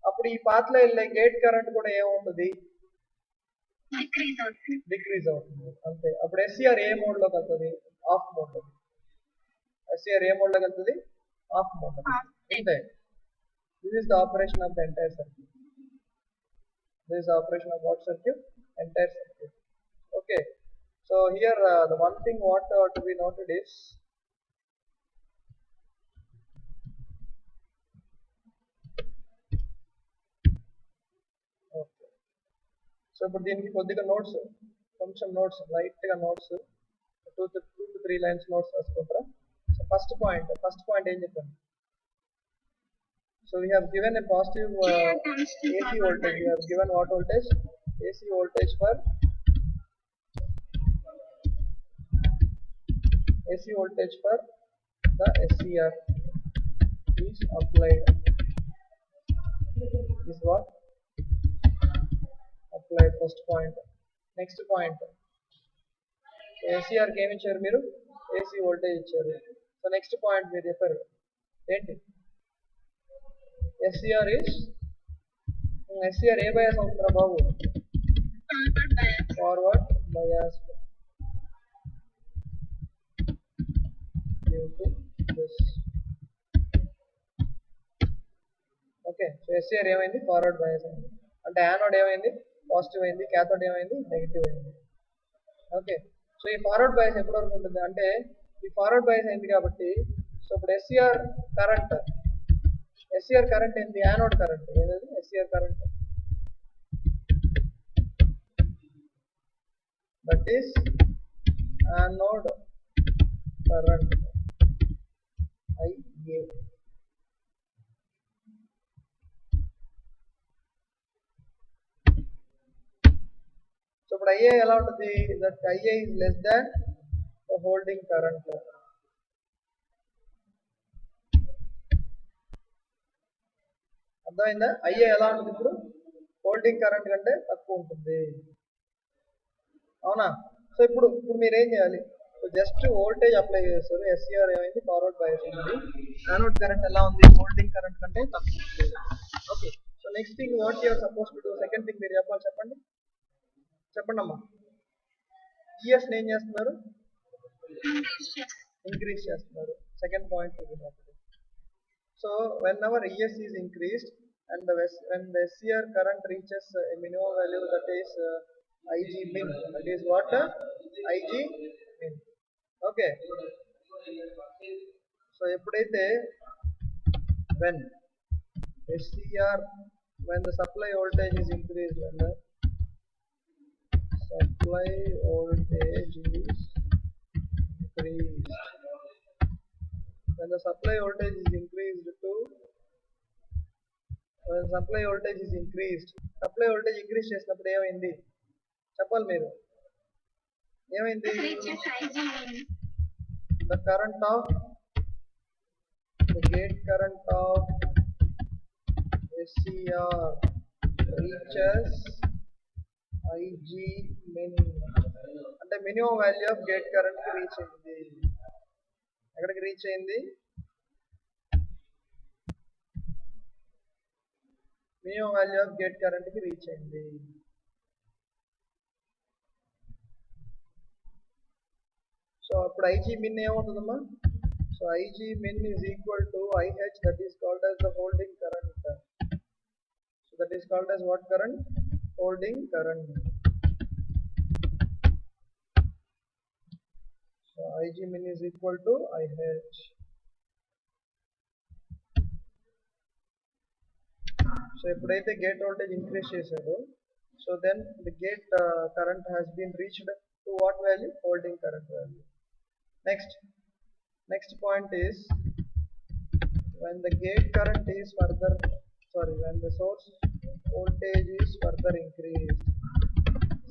అప్పుడు ఈ పాత్ లో వెళ్ళే గేట్ కరెంట్ కూడా ఏమవుతుంది, డిక్రీజ్ అవుతుంది. అంతే. అప్పుడు ఎస్సీఆర్ ఏ మోడ్ లోకి వెళ్తుంది, ఆఫ్ మోడ్ లోకి. ఎస్సీఆర్ ఏ మోడ్ లోకి వెళ్తుంది, ఆఫ్ మోడ్ లోకి. అంతే. This is the operation of the entire circuit. This is the operation of what circuit, entire circuit. Okay, so here the one thing what to be noted is okay, so ఇప్పుడు దీనికి కొద్దిగా notes, కొంచెం notes, light గా notes, 2 to 3 lines notes రాసుకుంటారా. So first point ఏం చెప్పండి. So we have given a positive AC voltage. We have given what voltage? AC voltage for the SCR is applied. Is what? Applied. First point. Next point. So SCR కి ఏమి ఇచ్చారు మీరు, AC voltage ఇచ్చారు. So next point మీరు చెప్పారు ఏంటి, SCR is SCR ఏ bias అవుతుందా బాబు, forward bias due to this. Okay, so SCR ఏమైంది, ఫార్వర్డ్ బయాస్ అయింది. అంటే యానోడ్ ఏమైంది, పాజిటివ్ అయింది, క్యాథోడ్ ఏమైంది, నెగిటివ్ అయింది. ఓకే, సో ఈ ఫార్వర్డ్ బయాస్ ఎప్పటి వరకు ఉంటుంది అంటే ఈ ఫార్వర్డ్ బయాస్ అయింది కాబట్టి, సో ఇప్పుడు SCR కరెంట్ ఏంటి, యానోడ్ కరెంట్. ఏదది SCR current, that is anode current IA. So ఇప్పుడు IA ఎలా ఉంటుంది, that IA is less than the holding current. అర్థమైందా, IA ఎలా ఉంటుంది ఇప్పుడు, హోల్డింగ్ కరెంట్ కంటే తక్కువ ఉంటుంది. అవునా. సో ఇప్పుడు మీరు ఏం చేయాలి, జస్ట్ వోల్టేజ్ అప్లై చేస్తారు, SCR ఏమైంది, ఫార్వర్డ్ బయాస్ అయింది, యానోడ్ కరెంట్ ఎలా ఉంది, హోల్డింగ్ కరెంట్ కంటే తక్కువ ఉంది. Okay, so next thing what you are suppose to do, second thing మీరు చెప్పాలి, చెప్పండి అమ్మా. ES ని ఏం చేస్తున్నారు, ఇంక్రీజ్ చేస్తున్నారు. Second point. So whenever ES is increased and when the SCR current reaches a minimum value, that is IG min, that is what, IG min. Okay, so ఎప్పుడైతే when SCR, when the supply voltage is increased, when the supply voltage is increased, when the supply voltage is increased to, when supply voltage is increased, supply voltage increase చేసినప్పుడు ఏమైంది చెప్పాలి మీరు, ఏమైంది, the current of the gate current of SCR reaches IG min, అంటే minimum value of gate current కి reach అయింది. ఎక్కడికి reach అయింది, minimum value of gate current కి రీచ్ అయింది. సో అప్పుడు IG min ఏమవుతుందమ్మా, so IG min is equal to IH, that is called as the holding current. So that is called as what current, holding current. So IG min is equal to IH. So ఎప్పుడైతే gate voltage increase చేశారో so then the gate current has been reached to what value holding current value next point is when the gate current is further when the source voltage is further increased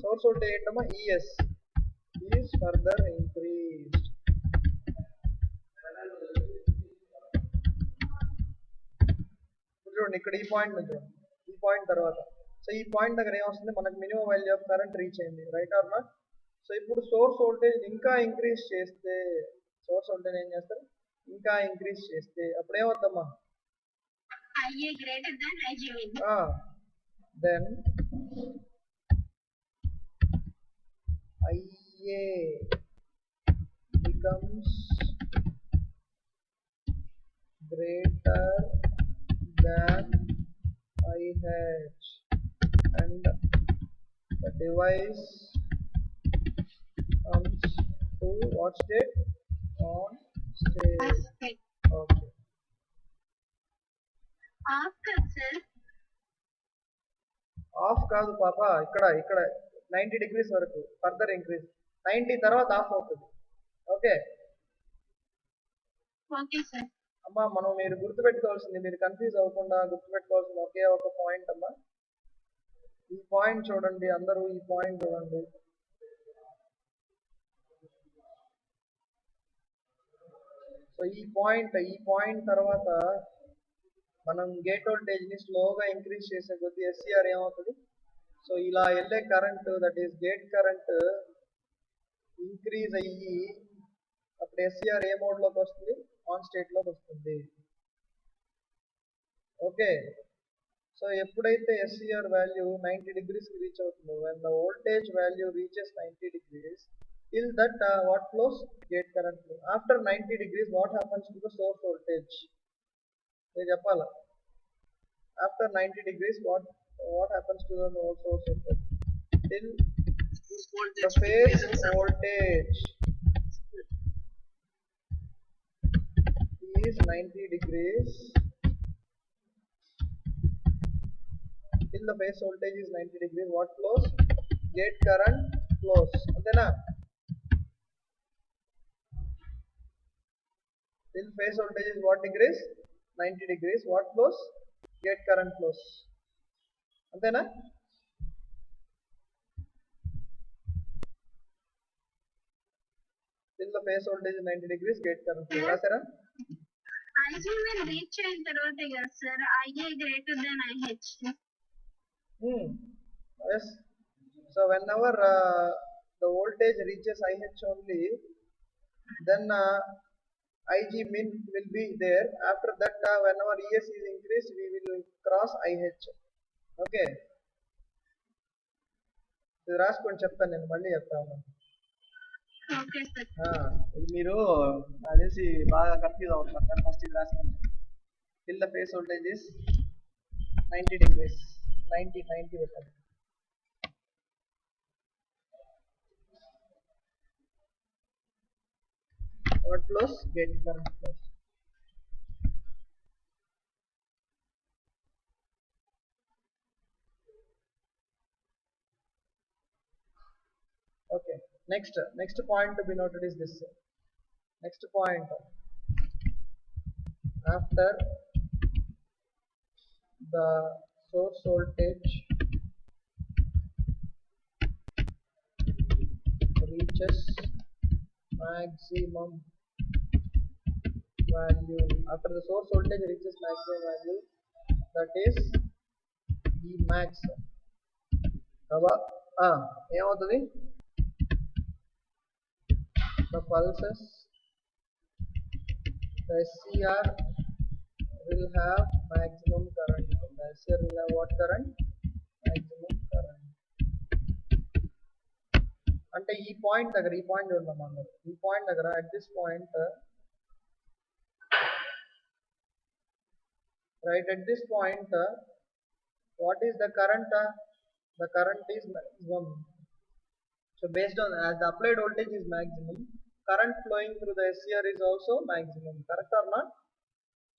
source voltage ఏంటమ్మా es is further increased చూడండి ఇక్కడ ఈ point చూడండి ఈ point తర్వాత so ఈ point దగ్గర ఏమొస్తుంది మనకు minimum value of current reach అయింది రైట్ ఆర్ నాట్ సో ఇప్పుడు సోర్స్ వోల్టేజ్ ఇంకా ఇంక్రీజ్ చేస్తే సోర్స్ వోల్టేజ్ ఏం చేస్తారు ఇంకా ఇంక్రీజ్ చేస్తే అప్పుడు ఏమవుద్దమ్మా IA greater than IG min. Then IA becomes greater than IH and the device comes to what state? On state. Okay. Of కాదు పాప ఇక్కడ 90 డిగ్రీస్ వరకు ఫర్దర్ ఇంక్రీజ్ 90 తర్వాత ఆఫ్ అవుతుంది ఓకే అమ్మా మనం మీరు గుర్తుపెట్టుకోవాల్సింది మీరు కన్ఫ్యూజ్ అవ్వకుండా గుర్తుపెట్టుకోవాల్సింది ఒకే ఒక పాయింట్ అమ్మా ఈ పాయింట్ చూడండి అందరూ ఈ పాయింట్ చూడండి సో ఈ పాయింట్ తర్వాత మనం గేట్ వోల్టేజ్ ని స్లోగా ఇంక్రీజ్ చేసే కొద్దీ ఎస్సీఆర్ ఏమవుతుంది సో ఇలా వెళ్ళే current that is gate current increase అయ్యి అప్పుడు ఎస్సీఆర్ ఏ మోడ్ లోకి వస్తుంది ఆన్ స్టేట్ లోకి వస్తుంది ఓకే సో ఎప్పుడైతే ఎస్సీఆర్ వాల్యూ 90 డిగ్రీస్ కి రీచ్ అవుతుందో when the voltage value reaches 90 degrees till that what flows gate current flow after 90 degrees what happens to the source voltage నేను చెప్పాలా after 90 degrees what happens to the source voltage till the phase voltage is 90 degrees till the phase voltage is 90 degrees what flows gate current flows antena till phase voltage is what degrees 90 degrees what flows gate current flows antena till the phase voltage is 90 degrees gate current flows rasara IG min reach అయిన తర్వాతే కదా sir IA greater than IH yes so whenever the voltage reaches IH only then IG min will be there after that whenever ES is increased we will cross IH okay ఇది రాసుకొని చెప్తాను నేను మళ్ళీ చెప్తాను okay sir ఇది మీరు అదేసి బాగా confuse అవుతున్నారు ఫస్ట్ ఇది రాసుకోండి till the phase voltage is 90 degrees 90 పెట్టాలి what flows gate current flows okay next point to be noted is this next point after the source voltage reaches maximum value after the source voltage reaches maximum value that is E max ఏమవుతుంది the pulses the SCR will have maximum current the SCR will have what current maximum current అంటే ఈ point దగ్గర ఈ point చూద్దాం మనం ఈ point దగ్గర at this point right at this point what is the current the current is maximum so based on as the applied voltage is maximum current flowing through the SCR is also maximum correct or not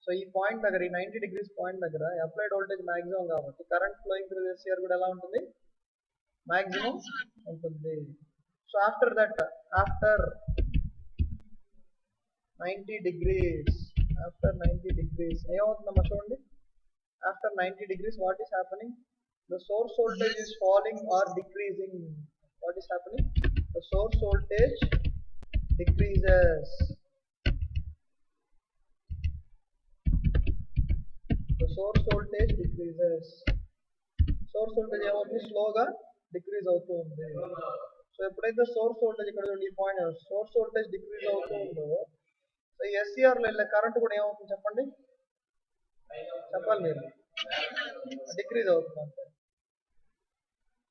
so ఈ point దగ్గర ఈ 90 degrees point దగ్గర applied voltage maximum కాబట్టి current flowing through SCR కూడా ఎలా ఉంటుంది, maximum ఉంటుంది. So after that after 90 degrees ఏమవుతుందమ్మా చూడండి. After 90 degrees what is happening, the source voltage is falling or decreasing. What is happening, the source voltage decreases. The source voltage decreases. Source voltage ఏమవుతుంది, స్లోగా decrease అవుతూ ఉంది. So ఎప్పుడైతే source voltage ఇక్కడ ఈ point source voltage decrease అవుతూ ఉందో so SCR లో వెళ్ళే కరెంట్ కూడా ఏమవుతుంది చెప్పండి, చెప్పాలి మీరు, డిక్రీజ్ అవుతుంది అంతే.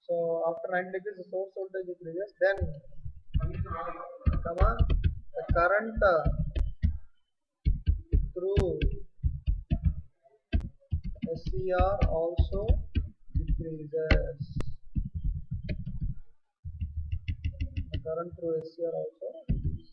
So after 90 degrees the source voltage decreases, then the current through SCR also decreases. The current through SCR also decreases.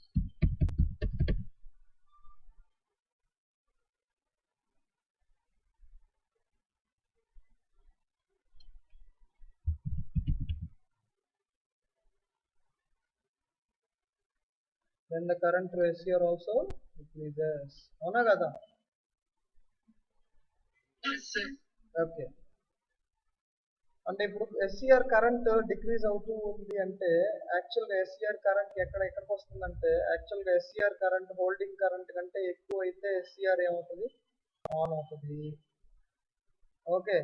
Then the current through SCR also decreases. అవునా కదా? ఓకే. అంటే ఇప్పుడు ఎస్సీఆర్ కరెంట్ డిక్రీజ్ అవుతూ ఉంది అంటే యాక్చువల్గా SCR current ఎక్కడికి వస్తుందంటే యాక్చువల్గా ఎస్సీఆర్ కరెంట్ హోల్డింగ్ కరెంట్ కంటే ఎక్కువ అయితే ఎస్సీఆర్ ఏమవుతుంది, ఆన్ అవుతుంది. ఓకే.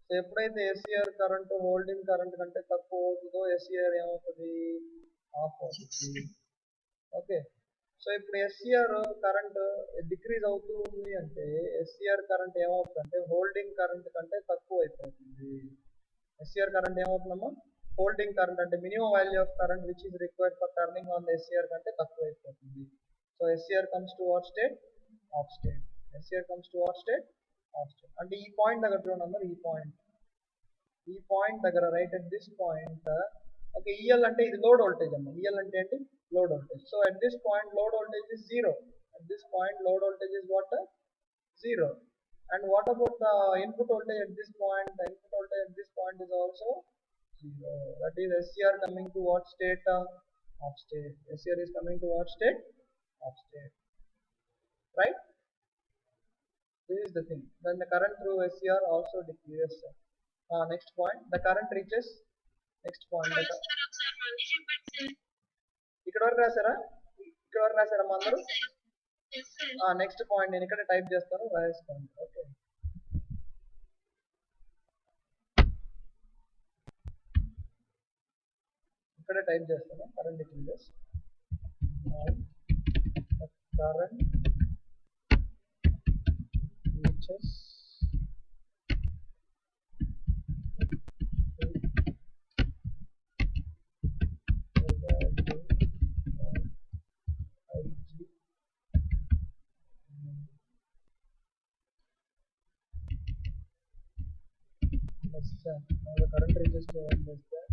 సో ఎప్పుడైతే ఎస్సీఆర్ కరెంట్ హోల్డింగ్ కరెంట్ కంటే తక్కువ అవుతుందో ఎస్సీఆర్ ఏమవుతుంది, ఆఫ్ అవుతుంది. ఓకే. సో ఇప్పుడు ఎస్సీఆర్ కరెంట్ డిక్రీజ్ అవుతూ ఉంది అంటే ఎస్సీఆర్ కరెంట్ ఏమవుతుందంటే హోల్డింగ్ కరెంట్ కంటే తక్కువ అయిపోతుంది. ఎస్సీఆర్ కరెంట్ ఏమవుతుందమ్మా, హోల్డింగ్ కరెంట్ అంటే minimum value of current which is required for turning on the SCR కంటే తక్కువ అయిపోతుంది. So SCR comes to what state, of state. SCR comes to what state, of state. అంటే ఈ point దగ్గర చూడండి అందరూ, ఈ పాయింట్ దగ్గర right at this point. Okay, EL అంటే ఇది లోడ్ వోల్టేజ్ అమ్మా. ఈఎల్ అంటే ఏంటి, load voltage. So at this point load voltage is 0. At this point load voltage is what, 0. And what about the input voltage at this point? The input voltage at this point is also 0. That is SCR coming to what state, off state. SCR is coming to what state, off state. Right? This is the thing. Then the current through SCR also decreases. Next point, the current reaches. Next point. ఇక్కడ వరకు రాసారా, ఇక్కడ వరకు రాసారా అందరూ? Next point నేను ఇక్కడ type చేస్తాను, రాసుకోండి. Okay, ఇక్కడ టైప్ చేస్తాను. Current decreases, current reaches now the current reaches to one less than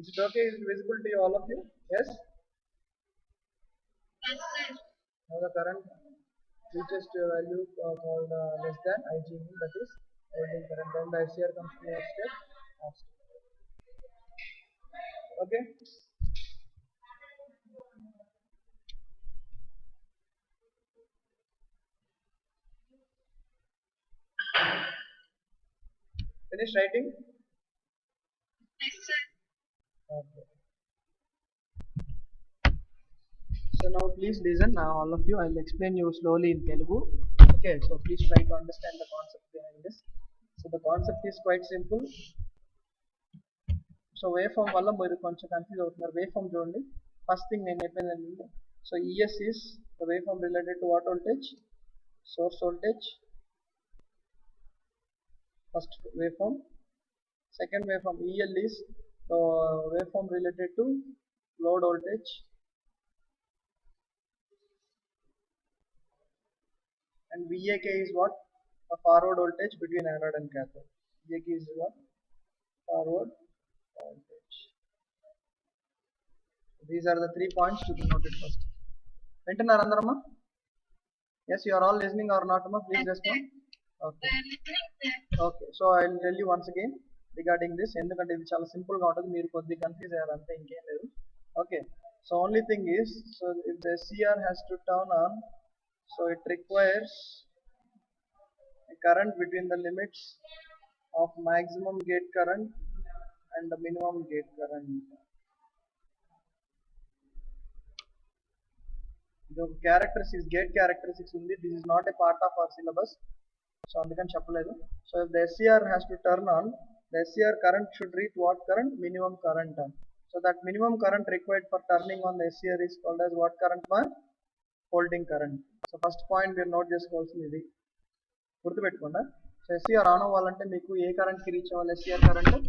Is it okay? Is it visible to you, all of you? Yes? Yes, sir. Now the current reaches to a value called less than Ig, that is holding current. Then the SCR comes to next step, off step. Okay? Finish writing? Yes, sir. Okay. So now please listen, all of you. I will explain you slowly in Telugu. Okay, so please try to understand the concept behind this. So the concept is quite simple. So waveform వల్ల మీరు కొంచెం confuse అవుతున్నారు. Wave form చూడండి, First thing నేను చెప్పేది, so ES is the waveform related to what voltage? Source voltage. First waveform. Second waveform EL is the waveform related to load voltage. And VAK is what? A forward voltage between anode and cathode. VAK is what? Forward voltage. These are the 3 points to be noted first. Vintunnara andarama? Yes, you are all listening or not? Please respond. Okay. Okay. So I will tell you once again regarding this. ఎందుకంటే ఇది చాలా simple గా ఉంటుంది, మీరు కొద్దిగా confuse అయ్యారు అంతే, ఇంకేం లేదు. Okay. So only thing is, so if the SCR has to turn on, so it requires a current between the limits of maximum gate current and the minimum gate current. The characteristics, gate characteristics undi, this is not a part of our syllabus, so andukani cheppaledu. So if the SCR has to turn on, the SCR current should reach what current? Minimum current. So that minimum current required for turning on the SCR is called as what current? Holding current. So first point మీరు note చేసుకోవాల్సింది ఇది, గుర్తుపెట్టుకోండి. So SCR on అవ్వాలంటే మీకు ఏ current కి reach అవ్వాలి? SCR current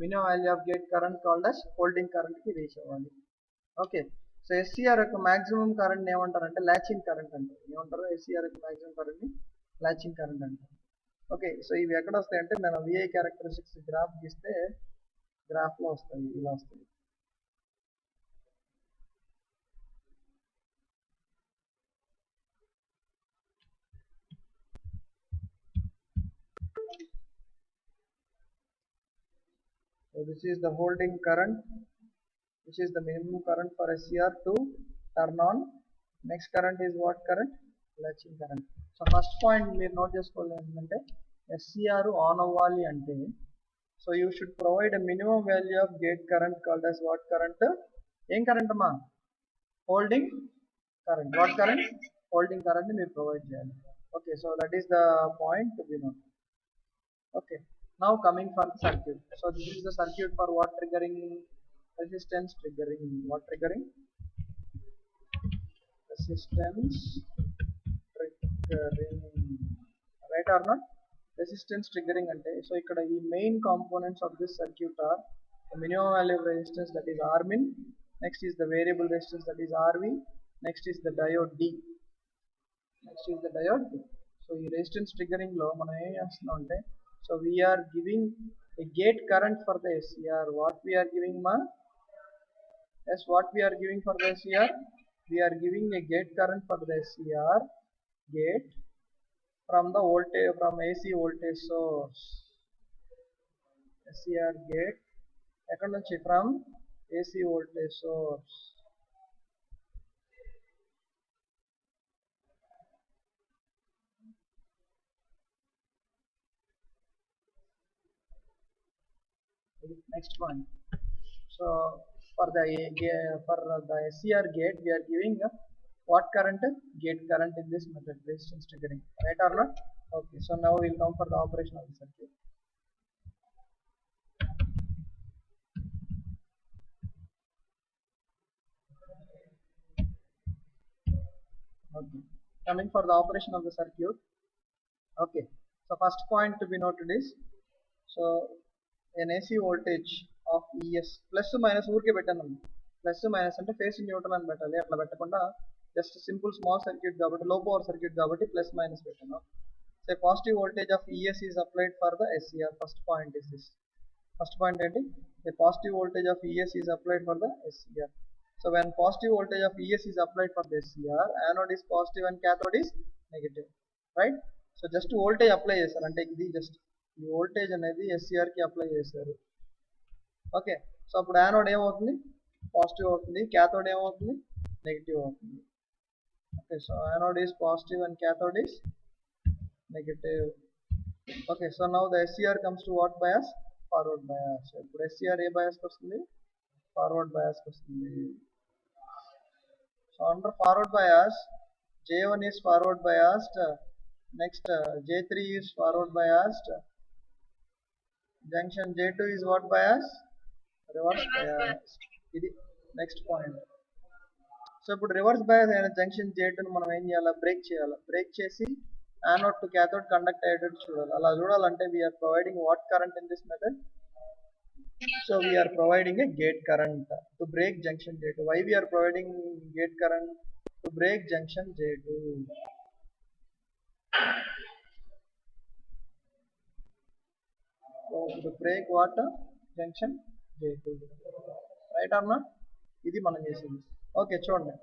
minimum value of gate current called as holding current కి reach అవ్వాలి. ఓకే. సో ఎస్సీఆర్ యొక్క మాక్సిమం కరెంట్ ఏమంటారంటే లాచింగ్ కరెంట్ అంటారు. ఏమంటారు? ఎస్సీఆర్ యొక్క మాక్సిమం కరెంట్ ని లాచింగ్ కరెంట్ అంటారు. ఓకే. సో ఇవి ఎక్కడ వస్తాయంటే మనం విఐ క్యారెక్టరిస్టిక్స్ గ్రాఫ్ గీస్తే గ్రాఫ్ లో వస్తాయి, ఇలా వస్తాయి. So this is the holding current, which is the minimum current for SCR to turn on. Next current is what current? Latching current. So first point మీరు నోట్ చేసుకోవాలి ఏంటంటే SCR on అవ్వాలి అంటే, so you should provide a minimum value of gate current called as what current? ఏం current అమ్మా? Holding current. What current? Holding current ని మీరు provide చేయాలి. Okay, so that is the point to be noted. Okay. Now coming for the circuit. So this is the circuit for what triggering? Resistance triggering. What triggering? Resistance triggering. Right or not? Resistance triggering ante, so ikkada ee main components of this circuit are the minimum value of resistance, that is Rmin. Next is the variable resistance, that is Rv. Next is the diode D. Next is the diode D. So ee resistance triggering lo manam em chestunam ante, so we are giving a gate current for the SCR. What we are giving ma? Yes, what we are giving for the SCR? We are giving a gate current for the SCR gate from the voltage, from AC voltage source. SCR gate ekkada nunchi? From AC voltage source. Next one. So for the SCR gate we are giving what current? Gate current in this method, resistance triggering. Right or not? Okay. So now we will come for the operation of the circuit. Okay. Coming for the operation of the circuit. Okay. So first point to be noted is, so an AC voltage of ES plus minus ఊరికే పెట్టాను. Plus minus అంటే face neutral అని పెట్టాలి, అట్లా పెట్టకుండా just simple small circuit కాబట్టి, లో power circuit కాబట్టి ప్లస్ మైనస్ పెట్టాను. So positive voltage of ES is applied for the SCR. First point is this. First point ఏంటి? The positive voltage of ES is applied for the SCR. So when positive voltage of ES is applied for the SCR, anode is positive and cathode is negative, right? So just voltage apply చేశారు అంటే ఇది just ఈ voltage అనేది SCR కి apply చేశారు. Okay. So అప్పుడు anode ఏమవుతుంది? Positive అవుతుంది, క్యాథోడ్ ఏమవుతుంది? నెగిటివ్ అవుతుంది. Okay. So anode is positive and cathode is negative. Okay. So now the SCR comes to what bias? Forward bias. ఇప్పుడు SCR ఏ బయాస్ కి వస్తుంది? ఫార్వర్డ్ బయాస్ కి వస్తుంది. So under forward bias J1 is forward biased, next J3 is forward biased, junction J2 is what bias? Reverse biased. This next point. So ఇప్పుడు reverse bias అయిన junction J2 మనం ఏం చేయాలి, break చేయాలి. Break చేసి anode to cathode conduct అయ్యేటట్టు చూడాలి. అలా చూడాలంటే we're providing what current in this method. So we are providing a gate current to break junction J2. Why we are providing gate current? To break junction J2. So to break what? Junction J2. Right or not? ఇది మనం చేసేది. Okay చూడండి.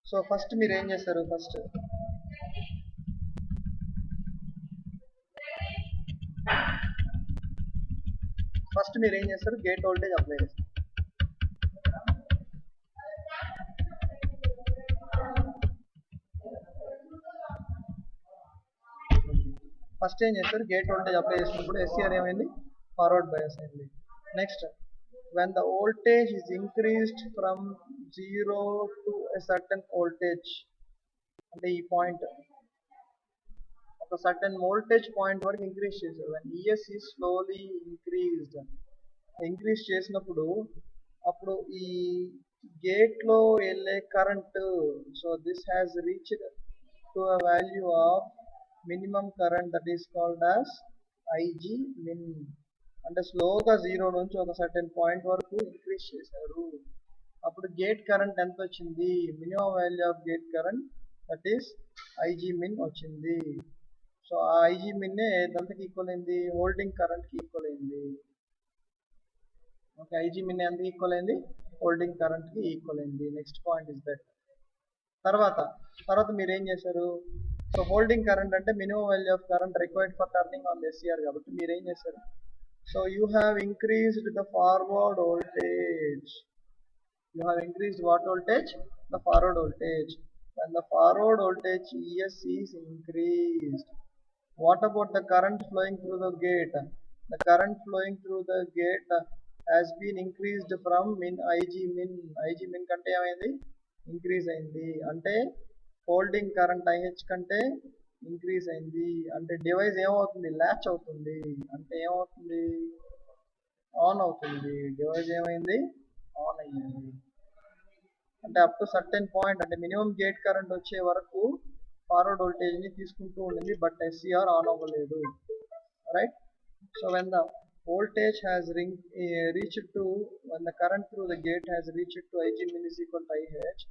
So first మీరు ఏం చేస్తారు, first మీరు ఏం చేస్తారు, గేట్ వోల్టేజ్ అప్లై చేస్తారు. ఫస్ట్ ఏం చేస్తారు, గేట్ వోల్టేజ్ అప్లై చేసినప్పుడు SCR ఏమైంది, ఫార్వర్డ్ బయాస్ అయింది. Next when the voltage is increased from 0 to a certain voltage, అంటే ఈ పాయింట్ ఒక సర్టన్ వోల్టేజ్ పాయింట్ వరకు ఇంక్రీజ్ చేశారు. when ES is slowly increased, increase చేసినప్పుడు అప్పుడు ఈ గేట్ లో వెళ్ళే current, so this has reached to a value of minimum current that is called as IG min. అంటే స్లోగా 0 నుంచి ఒక సర్టెన్ పాయింట్ వరకు ఇంక్రీజ్ చేశారు. అప్పుడు గేట్ కరెంట్ ఎంత వచ్చింది, minimum value of gate current that is IG min వచ్చింది. సో ఆ IG min ఎంతకి ఈక్వల్ అయింది, హోల్డింగ్ కరెంట్ కి ఈక్వల్ అయింది. ఓకే, IG min ఎంత ఈక్వల్ అయింది, హోల్డింగ్ కరెంట్ కి ఈక్వల్ అయింది. Next point is that. తర్వాత మీరు ఏం చేశారు, సో హోల్డింగ్ కరెంట్ అంటే minimum value of current required for turning on the SCR కాబట్టి మీరు ఏం చేశారు, so you have increased the forward voltage. You have increased what voltage, the forward voltage. When the forward voltage ES is increased, what about the current flowing through the gate? The current flowing through the gate has been increased from IG min కంటే ఏమైంది, increase అయింది. అంటే holding current IH కంటే increase అయింది. అంటే device ఏమవుతుంది, latch అవుతుంది. అంటే ఏమవుతుంది, ఆన్ అవుతుంది. డివైస్ ఏమైంది, ఆన్ అయ్యింది. అంటే అప్ టు సర్టెన్ పాయింట్, అంటే మినిమం గేట్ కరెంట్ వచ్చే వరకు ఫార్వర్డ్ వోల్టేజ్ ని తీసుకుంటూ ఉండింది, బట్ SCR ఆన్ అవ్వలేదు. Right. So when the voltage has reached to, when the current through the gate has reached to IG min is equal to IH.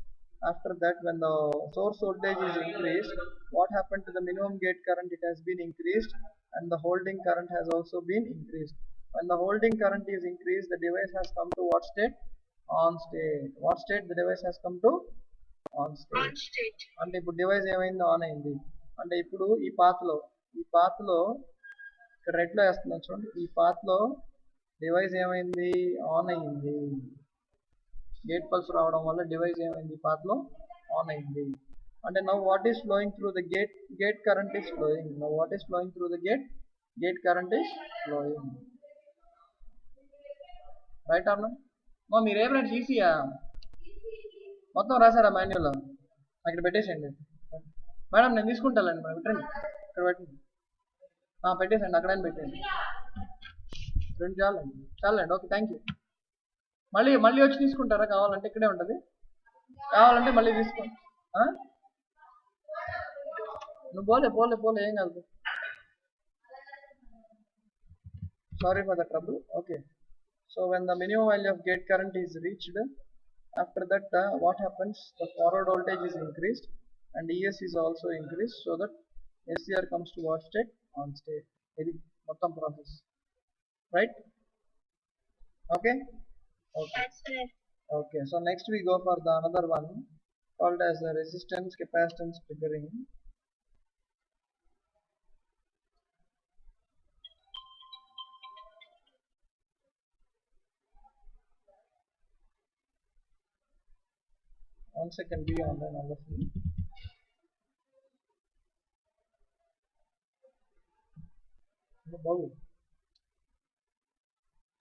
After that, when the source voltage is increased, what happened to the minimum gate current, it has been increased, and the holding current has also been increased. When the holding current is increased, the device has come to what state, on state. What state the device has come to, on state. అంటే ఇప్పుడు device ఏమైంది, on అయింది. అంటే ఇప్పుడు ఈ path లో ఇక్కడ red లో వేస్తున్నాను చూడండి, ఈ పాత్ లో డివైస్ ఏమైంది, ఆన్ అయ్యింది. గేట్ పల్స్ రావడం వల్ల డివైస్ ఏమైంది, పాత్ లో ఆన్ అయింది. అంటే now what is flowing through the gate current is flowing. Now what is flowing through the gate current is flowing. Right or no? మీరు ఏ బ్రాంచ్, ఈసీయా? మొత్తం రాశారా మాన్యువల్? ఇక్కడ పెట్టేసేయండి మేడం, నేను తీసుకుంటానండి మేడం. పెట్టండి, ఇక్కడ పెట్టండి, పెట్టేసండి, అక్కడైనా పెట్టండి. 2 చాలండి. Okay, thank you. మళ్ళీ వచ్చి తీసుకుంటారా? కావాలంటే ఇక్కడే ఉంటుంది, కావాలంటే మళ్ళీ తీసుకోండి. నువ్వు పోలే ఏం కాదు. Sorry for the trouble. Okay, so when the minimum value of gate current is reached, after that what happens, the forward voltage is increased and ES is also increased, so that SCR comes to what state, on state. ఇది మొత్తం process. Right? Okay. Okay, so next we go for the another one called as the resistance capacitance triggering. One second, be online all of you. Babu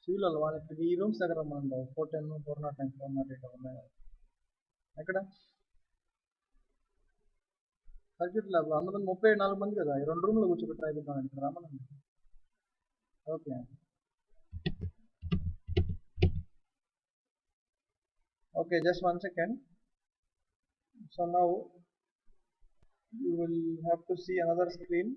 civil వాళ్ళకి ఈ rooms దగ్గర మనం 410, 409, 408 ఉన్నాయి. ఎక్కడ circuit ల్యాబ్లో అందరం 34 మంది కదా, 2 రూమ్లో కూర్చోబెట్టి అయిపోతాను ఇక్కడ రమ్మనండి. Okay, okay, just 1 second. So now you will have to see another screen.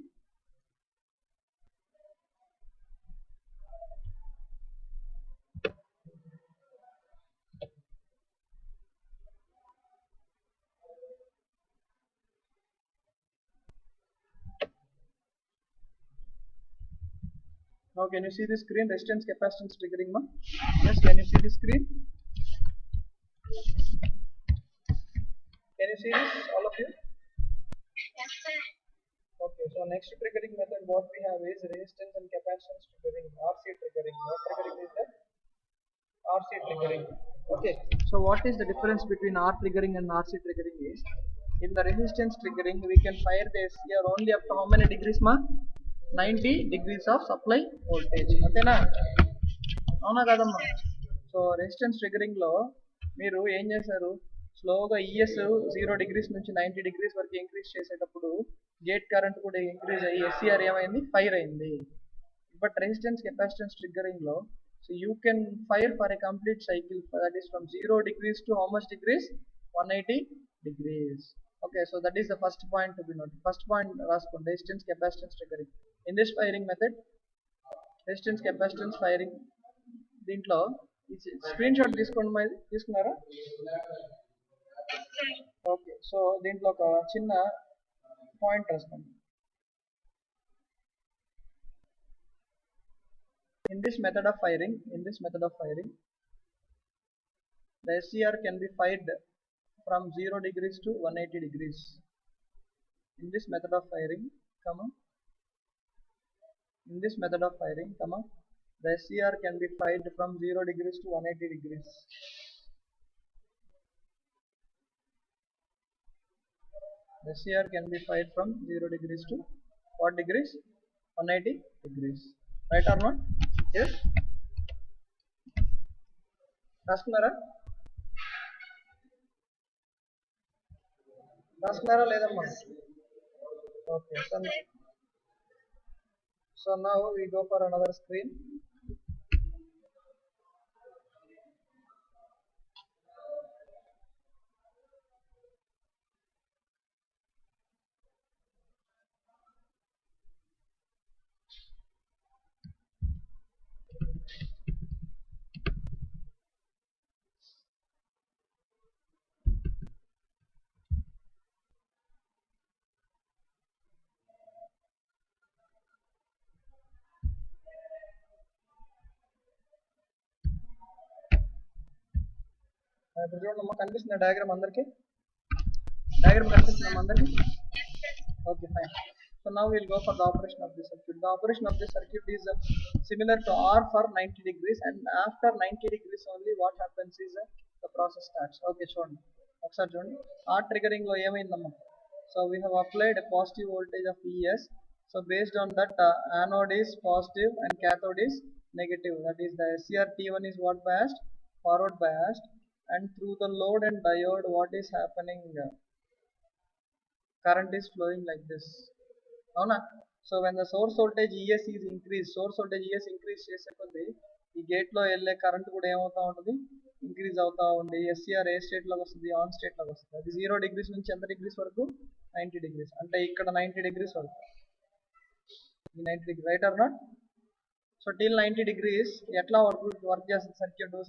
Now can you see the screen? Resistance, capacitance, triggering. Yes, can you see the screen? Can you see this, all of you? Yes, sir. Okay, so next triggering method what we have is resistance and capacitance triggering, RC triggering. What triggering is that? RC triggering. Okay, so what is the difference between R triggering and RC triggering is, in the resistance triggering we can fire the SCR only up to how many degrees ma? 90 degrees of supply voltage. అంతేనా? అవునా కదమ్మా? So resistance triggering లో మీరు ఏం చేశారు, స్లోగా ES 0 degrees నుంచి 90 degrees వరకు ఇంక్రీజ్ చేసేటప్పుడు గేట్ కరెంట్ కూడా ఇంక్రీజ్ అయ్యి ఎస్సీఆర్ ఏమైంది, ఫైర్ అయింది. బట్ రెసిస్టెన్స్ కెపాసిటెన్స్ ట్రిగ్గరింగ్ లో so you can fire for a complete cycle, that is from 0 degrees to how much degrees, 180 degrees. Okay, so that is the first point to be noted. First point రాసుకోండి, resistance capacitance triggering. In this firing method, resistance capacitance firing, దీంట్లో screen shot తీసుకోండి, మరి తీసుకున్నారా? Okay, so దీంట్లో ఒక చిన్న point రాసుకోండి. In this method of firing, the SCR can be fired from 0 degrees to 180 degrees. In this method of firing, the SCR can be fired from 0 degrees to 180 degrees. The SCR can be fired from 0 degrees to what degrees? 180 degrees. Right or not? Yes? రాసుకున్నారా? రాసుకున్నారా లేదమ్మా? Okay, so now we go for another screen. ఇప్పుడు చూడండి, కనిపిస్తుంది diagram అందరికి? Diagram కనిపిస్తుందమ్మా అందరికి? Okay, fine. So now we'll go for the operation of this circuit. The operation of this circuit is similar to R for 90 degrees, and after 90 degrees only what happens is the process starts. Okay, చూడండి ఒకసారి చూడండి. R triggering లో ఏమైందమ్మా? So we have applied a positive voltage of ES. So based on that, anode is positive and cathode is negative. That is the SCR T1 is what biased? Forward biased. And through the load and diode what is happening? Current is flowing like this. అవునా? So when the source voltage ES is increased, చేసే కొద్దీ ఈ gate లో వెళ్ళే current కూడా ఏమవుతా ఉంటుంది, increase అవుతా ఉంది. ఎస్సీఆర్ ఏ స్టేట్ లోకి వస్తుంది, ఆన్ స్టేట్ లోకి వస్తుంది. అది 0 డిగ్రీస్ నుంచి ఎంత డిగ్రీస్ వరకు? 90 డిగ్రీస్. అంటే ఇక్కడ 90 డిగ్రీస్ వరకు, 90 degree. Right or not? So till 90 degrees ఎట్లా వర్క్ చేస్తుంది సర్క్యూట్ వర్క్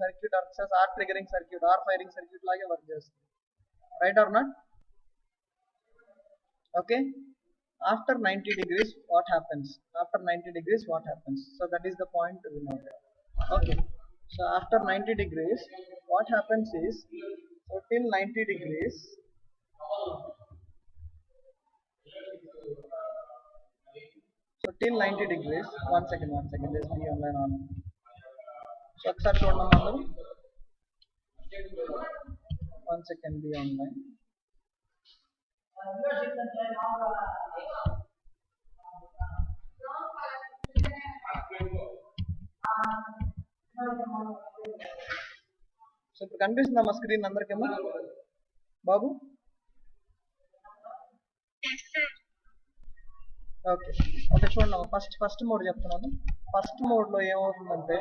చేసి or triggering circuit, or firing circuit లాగే వర్క్ చేస్తుంది. Right or not? Okay. After 90 degrees what happens? So that is the point to be noted. Okay, so after 90 degrees what happens is, so till 90 degrees one second, let's be online on. So ఒకసారి చూడండి అందరూ, 1 second, be online. So ఇప్పుడు కనిపిస్తుందా మా screen అందరికేమో బాబు? Okay, చూడండి first mode చెప్తున్నాను. First mode లో ఏమవుతుందంటే,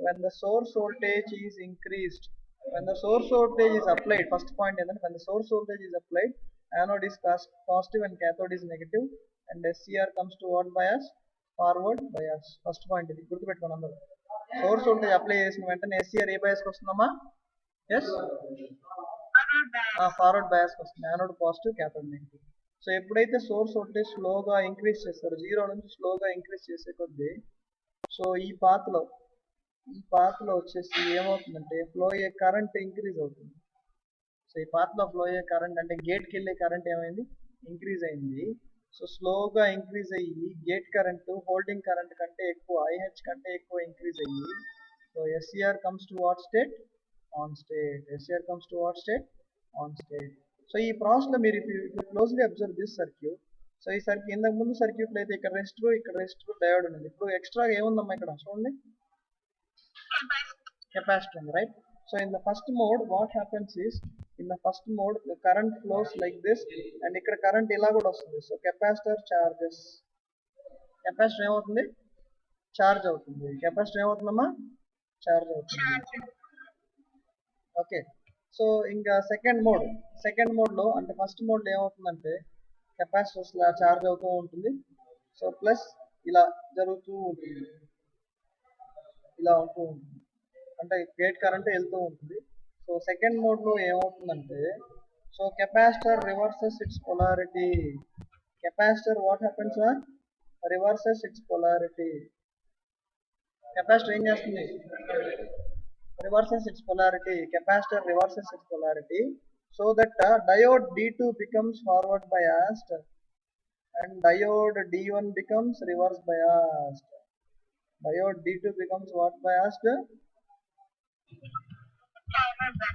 when the source voltage is increased When the source voltage is applied, first point is that when the source voltage is applied, anode is positive and cathode is negative, and SCR comes to what bias? Forward bias. First point ఇది గుర్తుపెట్టుకోండి అందరూ. Source voltage apply చేసిన వెంటనే SCR ఏ bias కి వస్తుందమ్మా? Yes, forward bias వస్తుంది. Anode positive, cathode negative. So ఎప్పుడైతే source voltage స్లోగా ఇంక్రీజ్ చేస్తారో, జీరో నుంచి స్లోగా ఇంక్రీజ్ చేసే కొద్దీ, సో ఈ పాత్లో వచ్చేసి ఏమవుతుందంటే ఫ్లో అయ్యే కరెంట్ ఇంక్రీజ్ అవుతుంది. సో ఈ పాత్లో ఫ్లో అయ్యే కరెంట్ అంటే గేట్కి వెళ్ళే కరెంట్ ఏమైంది? ఇంక్రీజ్ అయింది. సో స్లోగా ఇంక్రీజ్ అయ్యి గేట్ కరెంట్ హోల్డింగ్ కరెంట్ కంటే ఎక్కువ, IH కంటే ఎక్కువ ఇంక్రీజ్ అయ్యి, so SCR comes to what state? On state. SCR comes to what state? On state. So ఈ ప్రాసెస్లో మీరు closely observe this circuit. So ఈ సర్క్యూట్ ఇంతకు ముందు సర్క్యూట్లో అయితే ఇక్కడ రెసిస్టర్ డయోడ్ ఉంది. ఇప్పుడు ఎక్స్ట్రాగా ఏముందమ్మా ఇక్కడ చూడండి, capacitor, right? So in the first mode what happens is, in the first mode the current flows like this, and ikkada current ila kuda vastundi. So capacitor charges, capacitor ఏమవుతుంది? Charge అవుతుంది. Capacitor ఏమవుతుందమ్మా? Charge అవుతుంది. Okay. So ఇంకా second మోడ్లో అంటే first మోడ్లో ఏమవుతుందంటే capacitors ఇలా charge అవుతూ ఉంటుంది. సో ప్లస్ ఇలా జరుగుతూ ఉంటుంది, ఇలా ఉంటూ ఉంటుంది, అంటే గేట్ కరెంట్ వెళ్తూ ఉంటుంది. సో సెకండ్ మోడ్లో ఏమవుతుందంటే, so capacitor reverses it's polarity. Capacitor what happens? Reverses it's polarity. Capacitor ఏం చేస్తుంది? Reverses it's polarity. Capacitor reverses it's polarity so that diode D2 becomes forward biased and diode D1 becomes reverse biased. Diode D2 becomes what biased?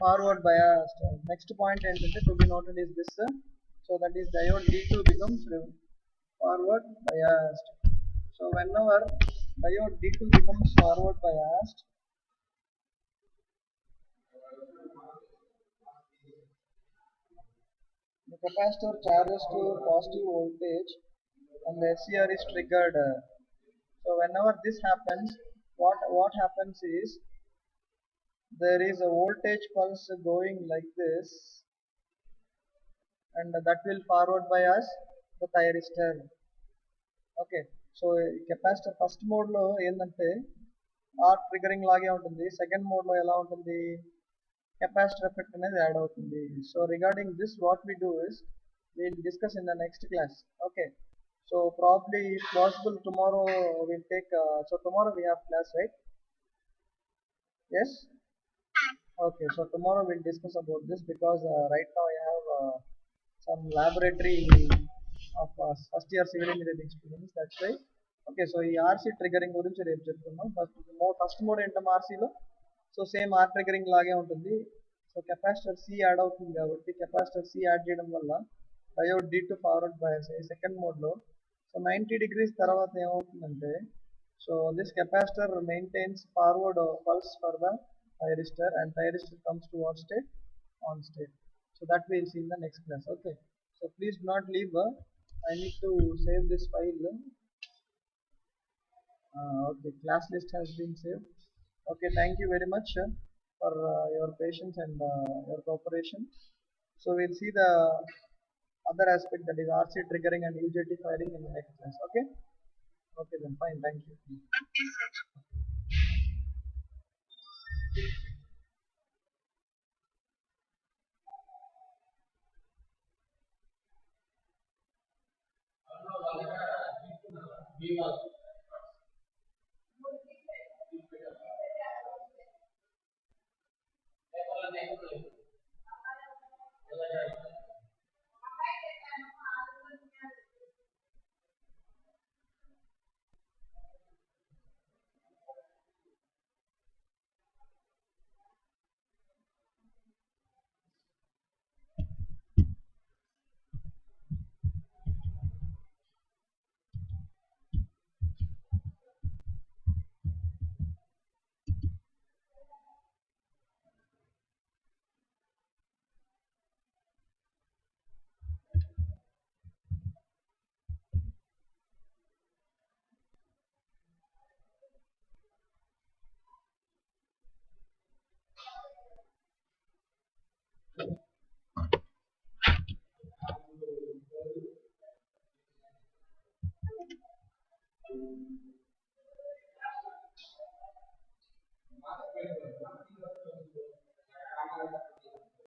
Forward biased. Next point ఏంటంటే to be noted is this. So that is diode D2 becomes forward biased. So whenever diode D2 becomes forward biased, the capacitor charges to positive voltage and the SCR is triggered. So whenever this happens, what happens is there is a voltage pulse going like this, and that will forward bias the thyristor. Okay, so capacitor first mode lo endante arc triggering లాగే ఉంటుంది. Second mode లో ఎలా ఉంటుంది? capacitor effect అనేది add అవుతుంది. So regarding this what we do is we'll discuss in the next class. Okay, so probably if possible tomorrow we'll take so tomorrow we have class, right? Yes. Okay, so tomorrow we'll discuss about this because right now I have some laboratory of first year civil engineering students, that's why. Okay, so ఈ RC triggering గురించి రేపు చెప్తున్నాం. First mode ఏంటమ్మా ఆర్సీలో? So same or triggering లాగే ఉంటుంది. So capacitor C add అవుతుంది కాబట్టి capacitor C add చేయడం వల్ల డయోడ్ D2 ఫార్వర్డ్ బయాస్ అయ్యి సెకండ్ మోడ్లో సో 90 degrees తర్వాత ఏమవుతుందంటే, so this capacitor maintains forward pulse for the thyristor and thyristor comes to what state? On state. So that we will see in the next class. Okay, so please do not leave. I need to save this file. Okay, class list has been saved. Okay, thank you very much for your patience and your cooperation. So we'll see the other aspect, that is RC triggering and UJT firing, in the next class. Okay, okay then, fine, thank you. Okay, sir.